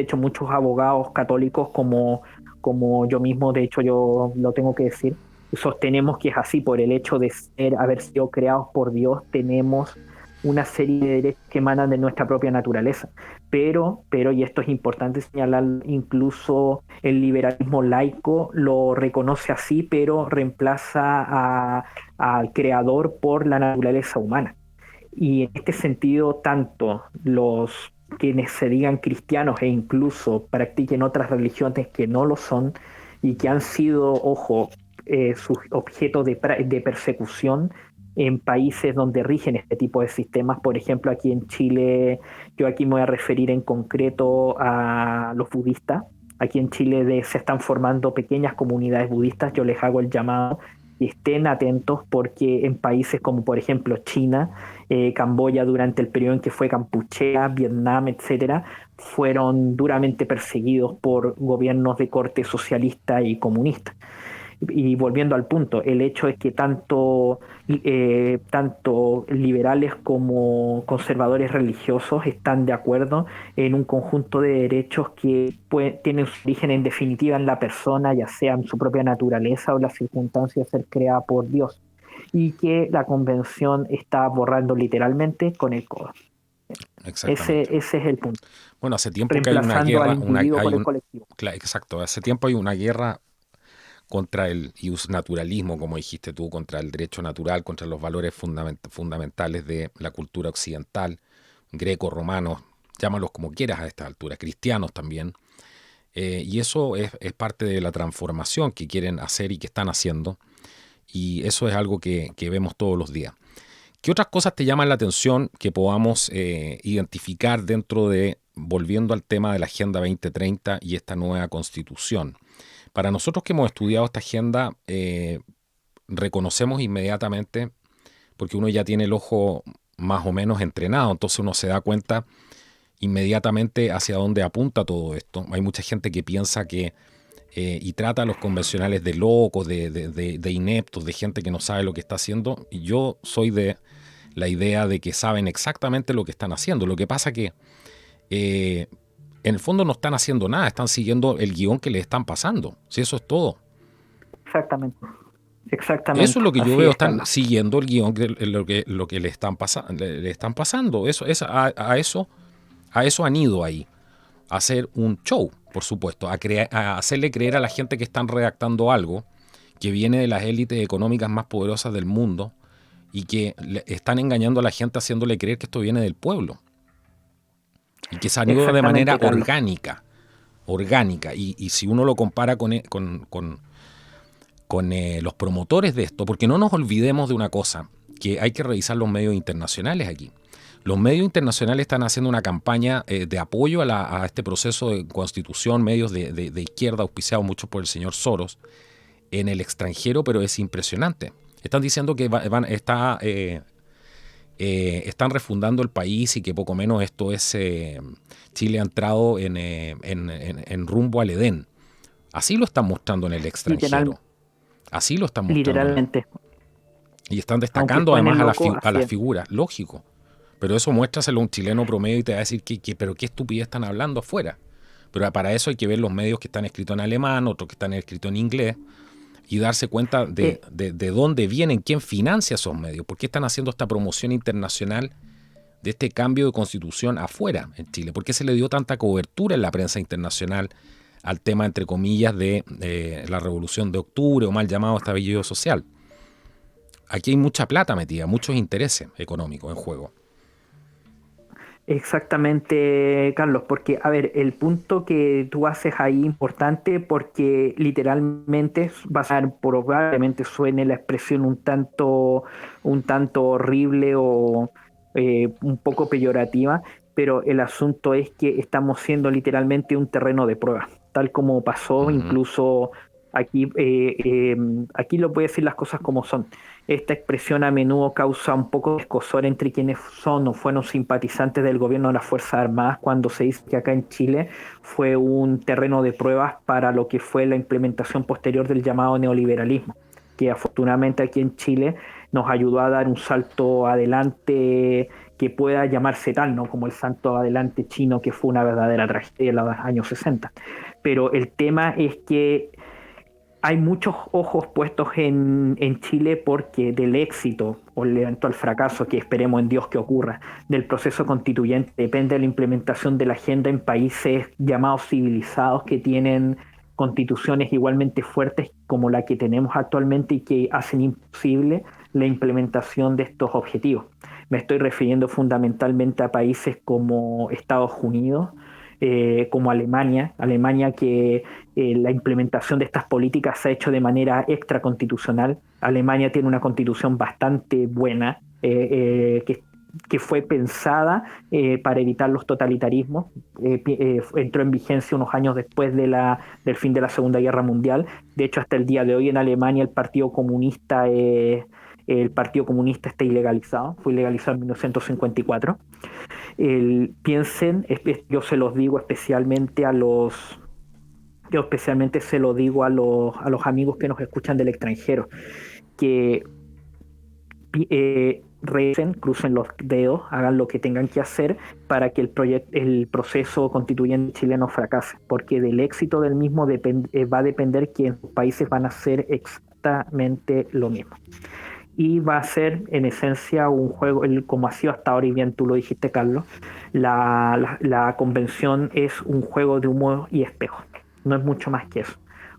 abogados católicos como yo mismo, de hecho yo lo tengo que decir, sostenemos que es así. Por el hecho de haber sido creados por Dios, tenemos una serie de derechos que emanan de nuestra propia naturaleza. Pero, y esto es importante señalar, incluso el liberalismo laico lo reconoce así, pero reemplaza al creador por la naturaleza humana. Y en este sentido, tanto los quienes se digan cristianos e incluso practiquen otras religiones que no lo son y que han sido, sus objetos de persecución en países donde rigen este tipo de sistemas. Por ejemplo, aquí en Chile, yo aquí me voy a referir en concreto a los budistas. Aquí en Chile se están formando pequeñas comunidades budistas. Yo les hago el llamado y estén atentos, porque en países como por ejemplo China, Camboya durante el periodo en que fue Kampuchea, Vietnam, etcétera, fueron duramente perseguidos por gobiernos de corte socialista y comunista. Y volviendo al punto, el hecho es que tanto liberales como conservadores religiosos están de acuerdo en un conjunto de derechos que tienen su origen en definitiva en la persona, ya sea en su propia naturaleza o las circunstancias de ser creada por Dios, y que la Convención está borrando literalmente con el codo. Ese es el punto. Bueno, hace tiempo que hay una guerra, colectivo. Hace tiempo hay una guerra contra el justnaturalismo, como dijiste tú, contra el derecho natural, contra los valores fundamentales de la cultura occidental, greco-romanos, llámalos como quieras a estas alturas, cristianos también. Y eso es parte de la transformación que quieren hacer y que están haciendo. Y eso es algo que vemos todos los días. ¿Qué otras cosas te llaman la atención que podamos identificar volviendo al tema de la Agenda 2030 y esta nueva Constitución? Para nosotros que hemos estudiado esta agenda, reconocemos inmediatamente, porque uno ya tiene el ojo más o menos entrenado, entonces uno se da cuenta inmediatamente hacia dónde apunta todo esto. Hay mucha gente que piensa que y trata a los convencionales de locos, de ineptos, de gente que no sabe lo que está haciendo. Y yo soy de la idea de que saben exactamente lo que están haciendo. Lo que pasa que en el fondo no están haciendo nada, están siguiendo el guión que les están pasando. Si eso es todo. Exactamente. Eso es lo que yo veo, están siguiendo el guión, lo que le están pasando. A eso han ido ahí, a hacer un show, por supuesto, a hacerle creer a la gente que están redactando algo que viene de las élites económicas más poderosas del mundo y que están engañando a la gente haciéndole creer que esto viene del pueblo. Y que se han ido de manera orgánica. Y si uno lo compara con los promotores de esto, porque no nos olvidemos de una cosa, que hay que revisar los medios internacionales aquí. Los medios internacionales están haciendo una campaña de apoyo a este proceso de constitución, medios de izquierda auspiciados mucho por el señor Soros, en el extranjero, pero es impresionante. Están diciendo que están refundando el país y que poco menos esto es Chile ha entrado en rumbo al Edén. Así lo están mostrando en el extranjero. Así lo están mostrando. Literalmente. Y están destacando además a las figuras, lógico. Pero eso muéstraselo a un chileno promedio y te va a decir pero qué estupidez están hablando afuera. Pero para eso hay que ver los medios que están escritos en alemán, otros que están escritos en inglés, y darse cuenta de dónde vienen, quién financia esos medios, por qué están haciendo esta promoción internacional de este cambio de constitución afuera en Chile, por qué se le dio tanta cobertura en la prensa internacional al tema, entre comillas, de la Revolución de Octubre, o mal llamado estallido social. Aquí hay mucha plata metida, muchos intereses económicos en juego. Exactamente, Carlos, porque, a ver, el punto que tú haces ahí importante, porque literalmente va a ser, probablemente suene la expresión un tanto horrible o un poco peyorativa, pero el asunto es que estamos siendo literalmente un terreno de prueba, tal como pasó incluso aquí, aquí lo voy a decir las cosas como son. Esta expresión a menudo causa un poco de escozor entre quienes son o fueron simpatizantes del gobierno de las Fuerzas Armadas cuando se dice que acá en Chile fue un terreno de pruebas para lo que fue la implementación posterior del llamado neoliberalismo, que afortunadamente aquí en Chile nos ayudó a dar un salto adelante que pueda llamarse tal, ¿no? Como el salto adelante chino, que fue una verdadera tragedia en los años 60. Pero el tema es que hay muchos ojos puestos en Chile porque del éxito o el eventual fracaso, que esperemos en Dios que ocurra, del proceso constituyente depende de la implementación de la agenda en países llamados civilizados que tienen constituciones igualmente fuertes como la que tenemos actualmente y que hacen imposible la implementación de estos objetivos. Me estoy refiriendo fundamentalmente a países como Estados Unidos, como Alemania que la implementación de estas políticas se ha hecho de manera extraconstitucional. Alemania tiene una constitución bastante buena, que fue pensada para evitar los totalitarismos. Entró en vigencia unos años después del fin de la Segunda Guerra Mundial. De hecho, hasta el día de hoy en Alemania el Partido Comunista está ilegalizado, fue ilegalizado en 1954. Piensen, yo se los digo especialmente yo especialmente se lo digo a los amigos que nos escuchan del extranjero, que recen, crucen los dedos, hagan lo que tengan que hacer para que el proceso constituyente chileno fracase, porque del éxito del mismo va a depender que en sus países van a hacer exactamente lo mismo. Y va a ser en esencia un juego, como ha sido hasta ahora, y bien tú lo dijiste, Carlos, la convención es un juego de humo y espejo, no es mucho más que eso,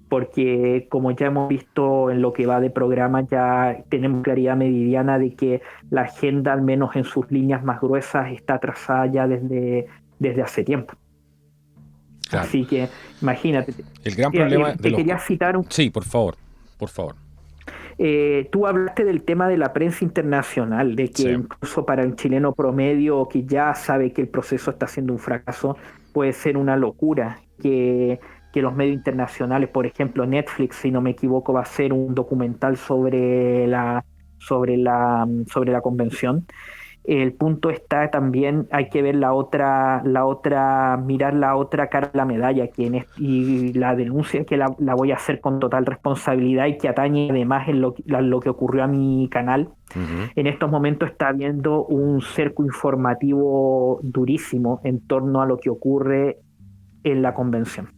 porque como ya hemos visto en lo que va de programa, ya tenemos claridad meridiana de que la agenda, al menos en sus líneas más gruesas, está trazada ya desde hace tiempo. Claro. Así que imagínate. El gran problema te quería citar Sí, por favor. Tú hablaste del tema de la prensa internacional, de que incluso para un chileno promedio que ya sabe que el proceso está siendo un fracaso, puede ser una locura que los medios internacionales, por ejemplo Netflix, si no me equivoco, va a hacer un documental sobre la convención. El punto está también, hay que ver mirar la otra cara de la medalla, y la denuncia que la voy a hacer con total responsabilidad y que atañe además en lo que ocurrió a mi canal. Uh-huh. En estos momentos está habiendo un cerco informativo durísimo en torno a lo que ocurre en la convención.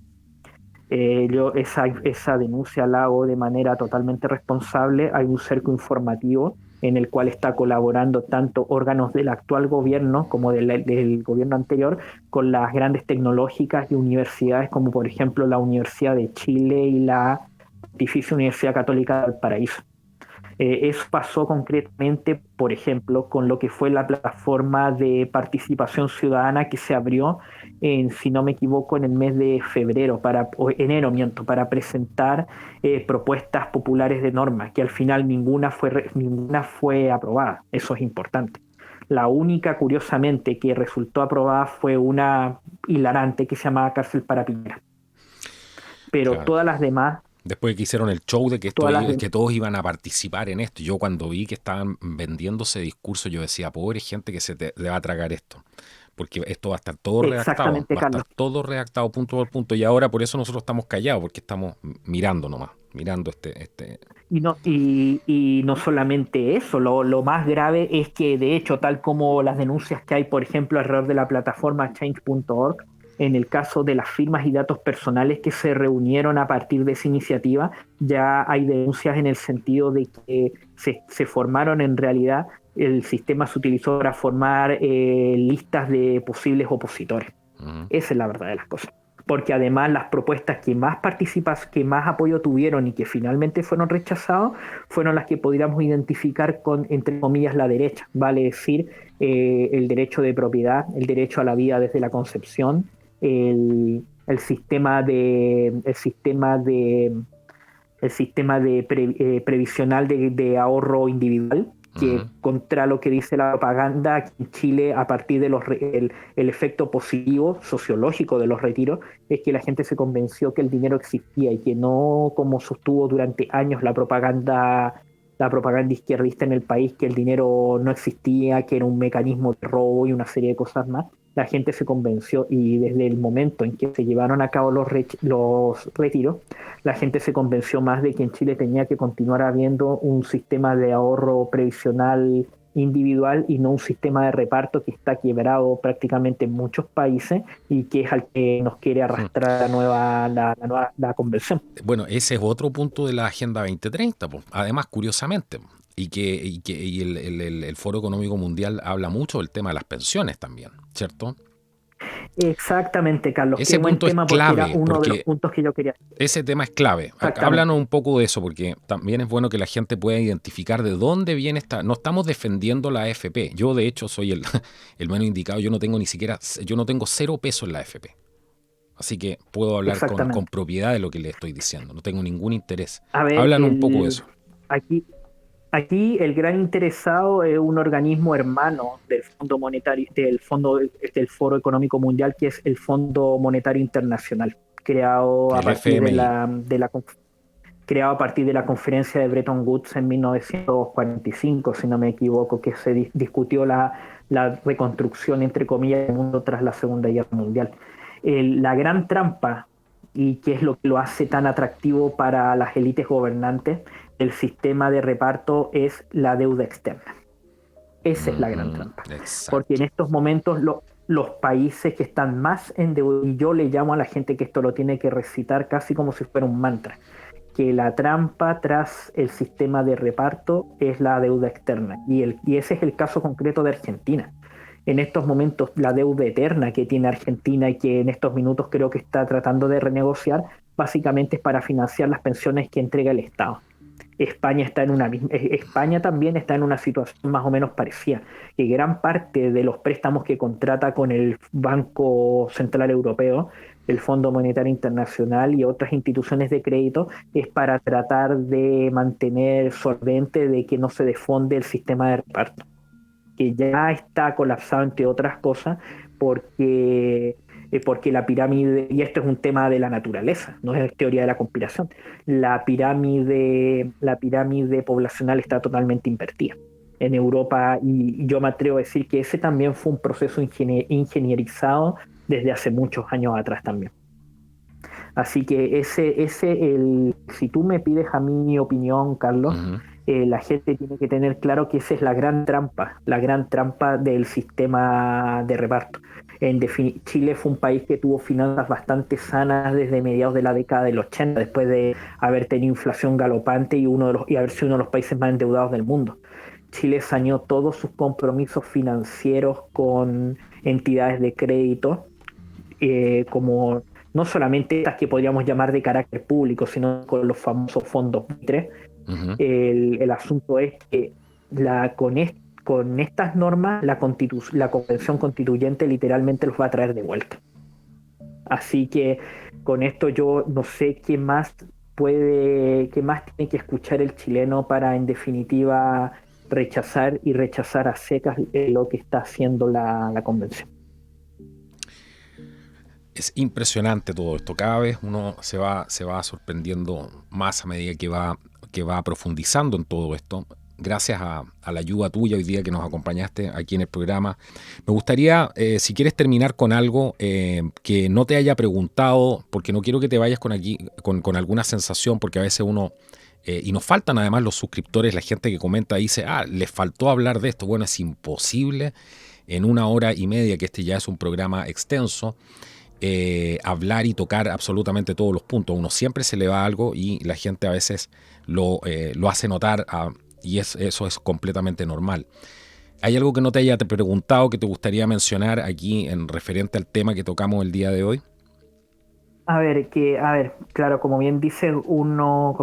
Yo esa denuncia la hago de manera totalmente responsable. Hay un cerco informativo en el cual está colaborando tanto órganos del actual gobierno como del gobierno anterior con las grandes tecnológicas y universidades como por ejemplo la Universidad de Chile y la Pontificia Universidad Católica del Paraíso. Eso pasó concretamente, por ejemplo, con lo que fue la plataforma de participación ciudadana que se abrió, si no me equivoco, en el mes de enero, para presentar propuestas populares de normas, que al final ninguna fue aprobada. Eso es importante. La única, curiosamente, que resultó aprobada fue una hilarante que se llamaba Cárcel para Piñera. Pero claro, todas las demás Después que hicieron el show de que, Todas las, que todos iban a participar en esto. Yo cuando vi que estaban vendiendo ese discurso, yo decía, pobre gente que le va a tragar esto. Porque esto va a estar todo redactado, exactamente, va a estar Carlos. todo redactado punto por punto. Y ahora por eso nosotros estamos callados, porque estamos mirando nomás, mirando este. Y no solamente eso, lo más grave es que de hecho, tal como las denuncias que hay, por ejemplo, alrededor de la plataforma change.org, en el caso de las firmas y datos personales que se reunieron a partir de esa iniciativa, ya hay denuncias en el sentido de que se formaron en realidad, el sistema se utilizó para formar listas de posibles opositores. Esa es la verdad de las cosas. Porque además las propuestas que más que más apoyo tuvieron y que finalmente fueron rechazados, fueron las que podríamos identificar con, entre comillas, la derecha. Vale decir, el derecho de propiedad, el derecho a la vida desde la concepción, el sistema previsional de ahorro individual, que contra lo que dice la propaganda aquí en Chile, a partir de el efecto positivo sociológico de los retiros, es que la gente se convenció que el dinero existía y que no, como sostuvo durante años la propaganda izquierdista en el país, que el dinero no existía, que era un mecanismo de robo y una serie de cosas más. La gente se convenció, y desde el momento en que se llevaron a cabo los retiros, la gente se convenció más de que en Chile tenía que continuar habiendo un sistema de ahorro previsional individual y no un sistema de reparto que está quebrado prácticamente en muchos países y que es al que nos quiere arrastrar la convención. Bueno, ese es otro punto de la Agenda 2030, pues. Además, curiosamente, y el Foro Económico Mundial habla mucho del tema de las pensiones también, ¿cierto? Exactamente, Carlos. Ese Qué buen punto es tema, porque era clave, uno de los porque puntos que yo quería. ese tema es clave. Exactamente. Háblanos un poco de eso, porque también es bueno que la gente pueda identificar de dónde viene esta. No estamos defendiendo la AFP. Yo, de hecho, soy el menos indicado. Yo no tengo yo no tengo 0 pesos en la AFP. Así que puedo hablar con propiedad de lo que le estoy diciendo. No tengo ningún interés. A ver, Háblanos un poco de eso. Aquí el gran interesado es un organismo hermano del Fondo Monetario, del Foro Económico Mundial, que es el Fondo Monetario Internacional, creado a partir creado a partir de la conferencia de Bretton Woods en 1945, si no me equivoco, que se discutió la reconstrucción, entre comillas, del mundo tras la Segunda Guerra Mundial. La gran trampa, y que es lo que lo hace tan atractivo para las élites gobernantes, el sistema de reparto, es la deuda externa. Esa es la gran trampa. Exacto. Porque en estos momentos los países que están más endeudados, y yo le llamo a la gente que esto lo tiene que recitar casi como si fuera un mantra, que la trampa tras el sistema de reparto es la deuda externa. Y ese es el caso concreto de Argentina. En estos momentos, la deuda eterna que tiene Argentina y que en estos minutos creo que está tratando de renegociar, básicamente es para financiar las pensiones que entrega el Estado. España también está en una situación más o menos parecida, que gran parte de los préstamos que contrata con el Banco Central Europeo, el Fondo Monetario Internacional y otras instituciones de crédito, es para tratar de mantener solvente, de que no se desfonde el sistema de reparto, que ya está colapsado, entre otras cosas, porque la pirámide, y esto es un tema de la naturaleza, no es teoría de la conspiración, la pirámide poblacional está totalmente invertida en Europa, y yo me atrevo a decir que ese también fue un proceso ingenierizado desde hace muchos años atrás también. Así que si tú me pides a mí mi opinión, Carlos, la gente tiene que tener claro que esa es la gran trampa del sistema de reparto. Chile fue un país que tuvo finanzas bastante sanas desde mediados de la década del 80, después de haber tenido inflación galopante y haber sido uno de los países más endeudados del mundo. Chile saneó todos sus compromisos financieros con entidades de crédito, como no solamente estas que podríamos llamar de carácter público, sino con los famosos fondos buitres. El asunto es que con estas normas la Convención Constituyente literalmente los va a traer de vuelta. Así que con esto yo no sé qué más tiene que escuchar el chileno para, en definitiva, rechazar a secas lo que está haciendo la Convención. Es impresionante todo esto. Cada vez uno se va sorprendiendo más a medida que va profundizando en todo esto. Gracias a la ayuda tuya hoy día que nos acompañaste aquí en el programa. Me gustaría, si quieres terminar con algo que no te haya preguntado, porque no quiero que te vayas con alguna sensación, porque a veces uno, y nos faltan además los suscriptores, la gente que comenta, dice, les faltó hablar de esto. Bueno, es imposible en 1 hora y media, que este ya es un programa extenso, hablar y tocar absolutamente todos los puntos. Uno siempre se le va algo y la gente a veces lo hace notar y eso es completamente normal. ¿Hay algo que no te haya preguntado que te gustaría mencionar aquí en referente al tema que tocamos el día de hoy? Claro, como bien dices, uno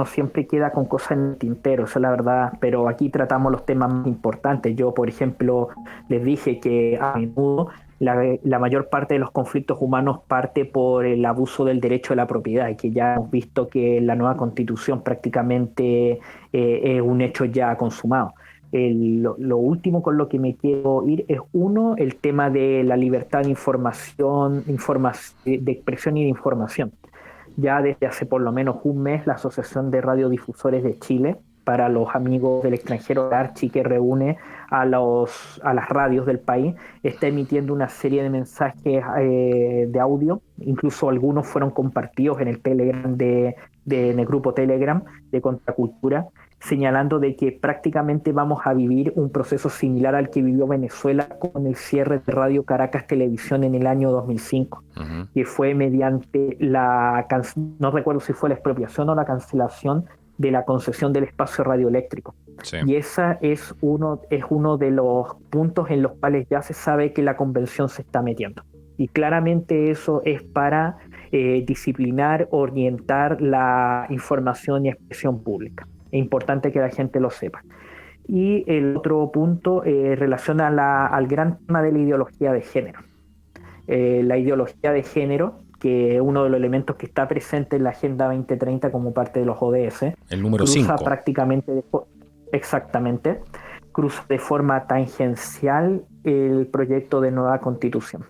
siempre queda con cosas en el tintero, eso es la verdad, pero aquí tratamos los temas más importantes. Yo, por ejemplo, les dije que a menudo la mayor parte de los conflictos humanos parte por el abuso del derecho a la propiedad, y que ya hemos visto que la nueva Constitución prácticamente es un hecho ya consumado. Lo último con lo que me quiero ir es el tema de la libertad de información, de expresión y de información. Ya desde hace por lo menos un mes la Asociación de Radiodifusores de Chile, para los amigos del extranjero, Archi, que reúne a las radios del país, está emitiendo una serie de mensajes de audio, incluso algunos fueron compartidos en el Telegram en el grupo Telegram de Contracultura, señalando de que prácticamente vamos a vivir un proceso similar al que vivió Venezuela con el cierre de Radio Caracas Televisión en el año 2005, que fue mediante no recuerdo si fue la expropiación o la cancelación de la concesión del espacio radioeléctrico. Sí. Y esa es uno de los puntos en los cuales ya se sabe que la convención se está metiendo. Y claramente eso es para disciplinar, orientar la información y expresión pública. Es importante que la gente lo sepa. Y el otro punto relaciona al gran tema de la ideología de género. La ideología de género, que es uno de los elementos que está presente en la Agenda 2030 como parte de los ODS. El número 5. Exactamente. Cruza de forma tangencial el proyecto de nueva Constitución.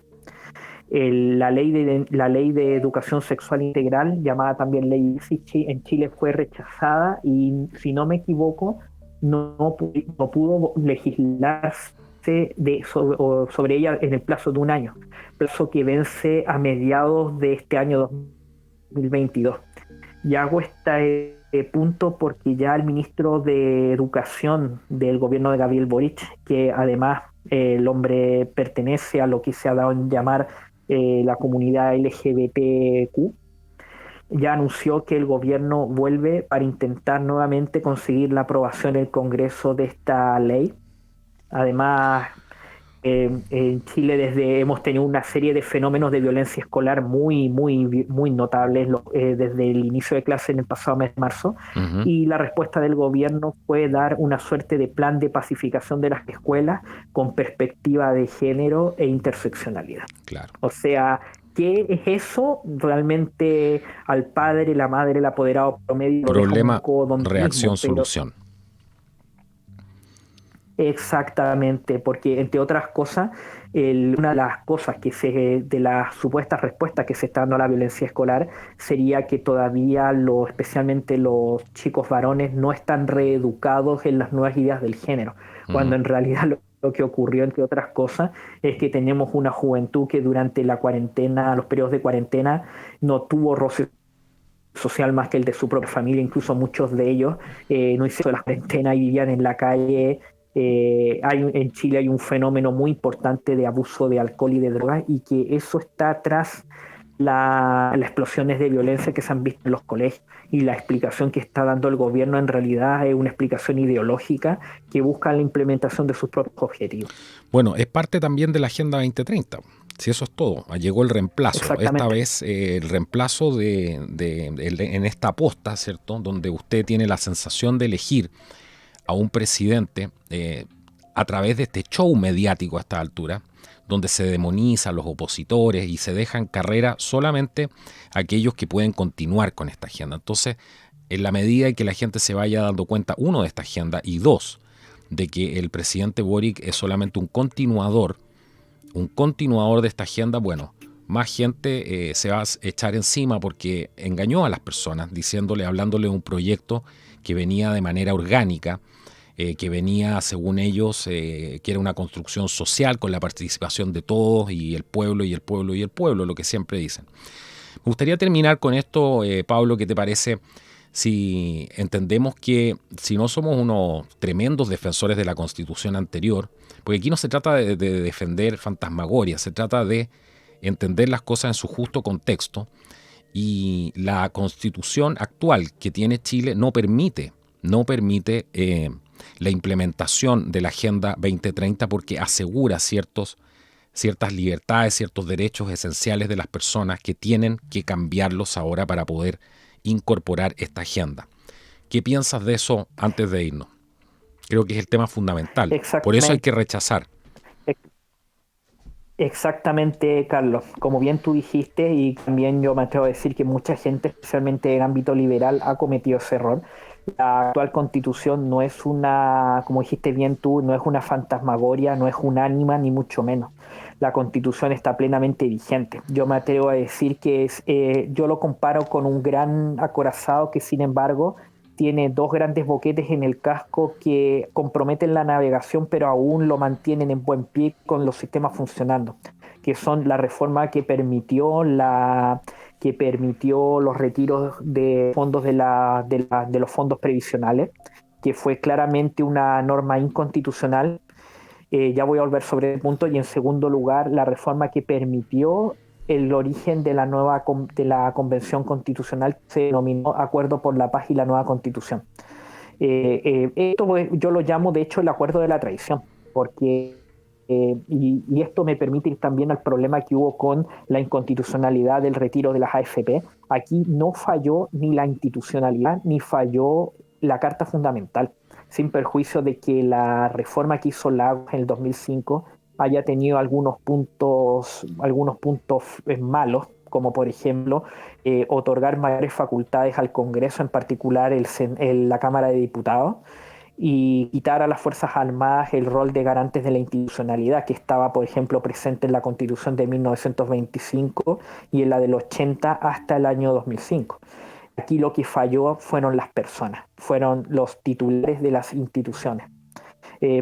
La ley de educación sexual integral, llamada también ley ISI, en Chile fue rechazada y, si no me equivoco, no pudo legislarse sobre ella en el plazo de un año, plazo que vence a mediados de este año 2022. Y hago este punto porque ya el ministro de Educación del gobierno de Gabriel Boric, que además el hombre pertenece a lo que se ha dado en llamar la comunidad LGBTQ, ya anunció que el gobierno vuelve para intentar nuevamente conseguir la aprobación en el Congreso de esta ley. Además, en Chile hemos tenido una serie de fenómenos de violencia escolar muy notables desde el inicio de clase en el pasado mes de marzo, y la respuesta del gobierno fue dar una suerte de plan de pacificación de las escuelas con perspectiva de género e interseccionalidad. Claro. O sea, ¿qué es eso? Realmente al padre, la madre, el apoderado promedio... Problema, reacción, solución. Exactamente, porque entre otras cosas, una de las cosas de las supuestas respuestas que se está dando a la violencia escolar sería que todavía especialmente los chicos varones no están reeducados en las nuevas ideas del género, cuando en realidad lo que ocurrió, entre otras cosas, es que tenemos una juventud que durante la cuarentena, los periodos de cuarentena, no tuvo roce social más que el de su propia familia. Incluso muchos de ellos no hicieron la cuarentena y vivían en la calle. En Chile hay un fenómeno muy importante de abuso de alcohol y de drogas, y que eso está tras las explosiones de violencia que se han visto en los colegios, y la explicación que está dando el gobierno en realidad es una explicación ideológica que busca la implementación de sus propios objetivos. Bueno, es parte también de la Agenda 2030. Si eso es todo, llegó el reemplazo. Esta vez el reemplazo en esta posta, ¿cierto? Donde usted tiene la sensación de elegir a un presidente a través de este show mediático a esta altura, donde se demonizan los opositores y se dejan carrera solamente aquellos que pueden continuar con esta agenda. Entonces, en la medida en que la gente se vaya dando cuenta, uno, de esta agenda, y dos, de que el presidente Boric es solamente un continuador de esta agenda, bueno, más gente se va a echar encima porque engañó a las personas, hablándole de un proyecto que venía de manera orgánica, que venía, según ellos, que era una construcción social con la participación de todos y el pueblo y el pueblo y el pueblo, lo que siempre dicen. Me gustaría terminar con esto, Pablo, ¿qué te parece? Si entendemos que si no somos unos tremendos defensores de la Constitución anterior, porque aquí no se trata de defender fantasmagoria, se trata de entender las cosas en su justo contexto, y la Constitución actual que tiene Chile no permite la implementación de la Agenda 2030 porque asegura ciertas libertades, ciertos derechos esenciales de las personas que tienen que cambiarlos ahora para poder incorporar esta agenda. ¿Qué piensas de eso antes de irnos? Creo que es el tema fundamental. Por eso hay que rechazar. Exactamente, Carlos. Como bien tú dijiste, y también yo me atrevo a decir que mucha gente, especialmente en ámbito liberal, ha cometido ese error. La actual constitución no es una, como dijiste bien tú, no es una fantasmagoria, no es un ánima, ni mucho menos. La constitución está plenamente vigente. Yo me atrevo a decir que yo lo comparo con un gran acorazado que, sin embargo, tiene dos grandes boquetes en el casco que comprometen la navegación, pero aún lo mantienen en buen pie con los sistemas funcionando, que son la reforma que permitió los retiros de fondos de los fondos previsionales, que fue claramente una norma inconstitucional. Ya voy a volver sobre el punto. Y en segundo lugar, la reforma que permitió el origen de la Convención Constitucional, que se denominó Acuerdo por la Paz y la Nueva Constitución. Esto yo lo llamo, de hecho, el Acuerdo de la Traición, porque y esto me permite ir también al problema que hubo con la inconstitucionalidad del retiro de las AFP. Aquí no falló ni la institucionalidad ni falló la Carta Fundamental, sin perjuicio de que la reforma que hizo Lagos en el 2005 haya tenido algunos puntos malos, como por ejemplo otorgar mayores facultades al Congreso, en particular la Cámara de Diputados, y quitar a las Fuerzas Armadas el rol de garantes de la institucionalidad que estaba, por ejemplo, presente en la Constitución de 1925 y en la del 80 hasta el año 2005. Aquí lo que falló fueron las personas, fueron los titulares de las instituciones.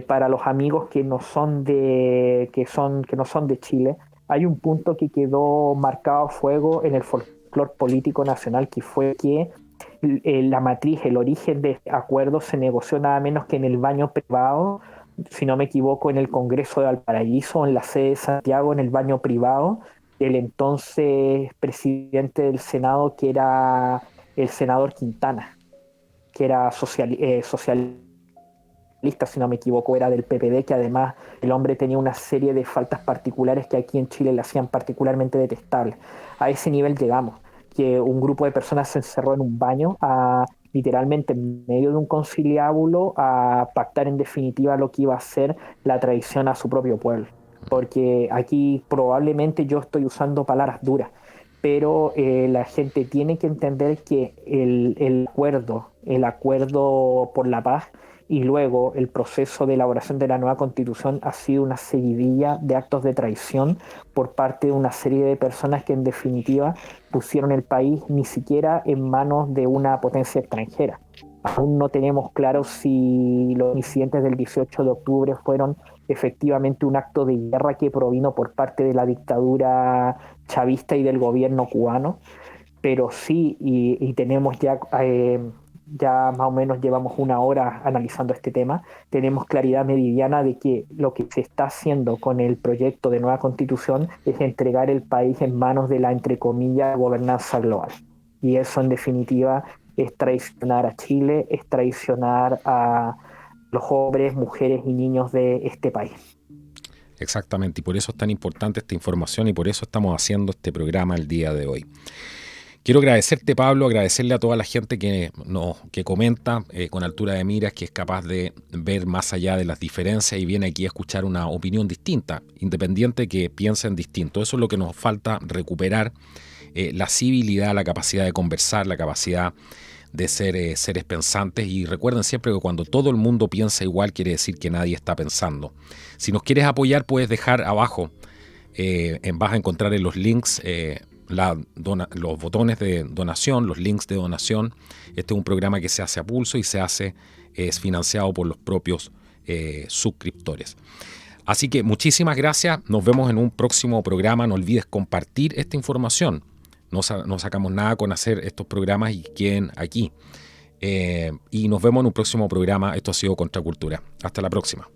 Para los amigos que no son de Chile, hay un punto que quedó marcado a fuego en el folclore político nacional, que fue que la matriz, el origen de este acuerdo se negoció nada menos que en el baño privado, si no me equivoco, en el Congreso de Valparaíso, en la sede de Santiago, en el baño privado del entonces presidente del Senado, que era el senador Quintana, que era socialista, si no me equivoco, era del PPD, que además el hombre tenía una serie de faltas particulares que aquí en Chile le hacían particularmente detestables. A ese nivel llegamos, que un grupo de personas se encerró en un baño, literalmente en medio de un conciliábulo, a pactar en definitiva lo que iba a ser la traición a su propio pueblo. Porque aquí probablemente yo estoy usando palabras duras, pero la gente tiene que entender que el acuerdo por la paz y luego el proceso de elaboración de la nueva Constitución ha sido una seguidilla de actos de traición por parte de una serie de personas que en definitiva pusieron el país ni siquiera en manos de una potencia extranjera. Aún no tenemos claro si los incidentes del 18 de octubre fueron efectivamente un acto de guerra que provino por parte de la dictadura chavista y del gobierno cubano, pero sí, y tenemos ya más o menos llevamos una hora analizando este tema, tenemos claridad meridiana de que lo que se está haciendo con el proyecto de nueva Constitución es entregar el país en manos de la, entre comillas, gobernanza global. Y eso en definitiva es traicionar a Chile, es traicionar a los hombres, mujeres y niños de este país. Exactamente, y por eso es tan importante esta información y por eso estamos haciendo este programa el día de hoy. Quiero agradecerte, Pablo, agradecerle a toda la gente que comenta con altura de miras, que es capaz de ver más allá de las diferencias y viene aquí a escuchar una opinión distinta, independiente que piensen distinto. Eso es lo que nos falta recuperar, la civilidad, la capacidad de conversar, la capacidad de ser seres pensantes. Y recuerden siempre que cuando todo el mundo piensa igual quiere decir que nadie está pensando. Si nos quieres apoyar puedes dejar abajo Vas a encontrar en los links los botones de donación, los links de donación. Este es un programa que se hace a pulso y es financiado por los propios suscriptores. Así que muchísimas gracias. Nos vemos en un próximo programa. No olvides compartir esta información. No sacamos nada con hacer estos programas y queden aquí. Y nos vemos en un próximo programa. Esto ha sido Contracultura. Hasta la próxima.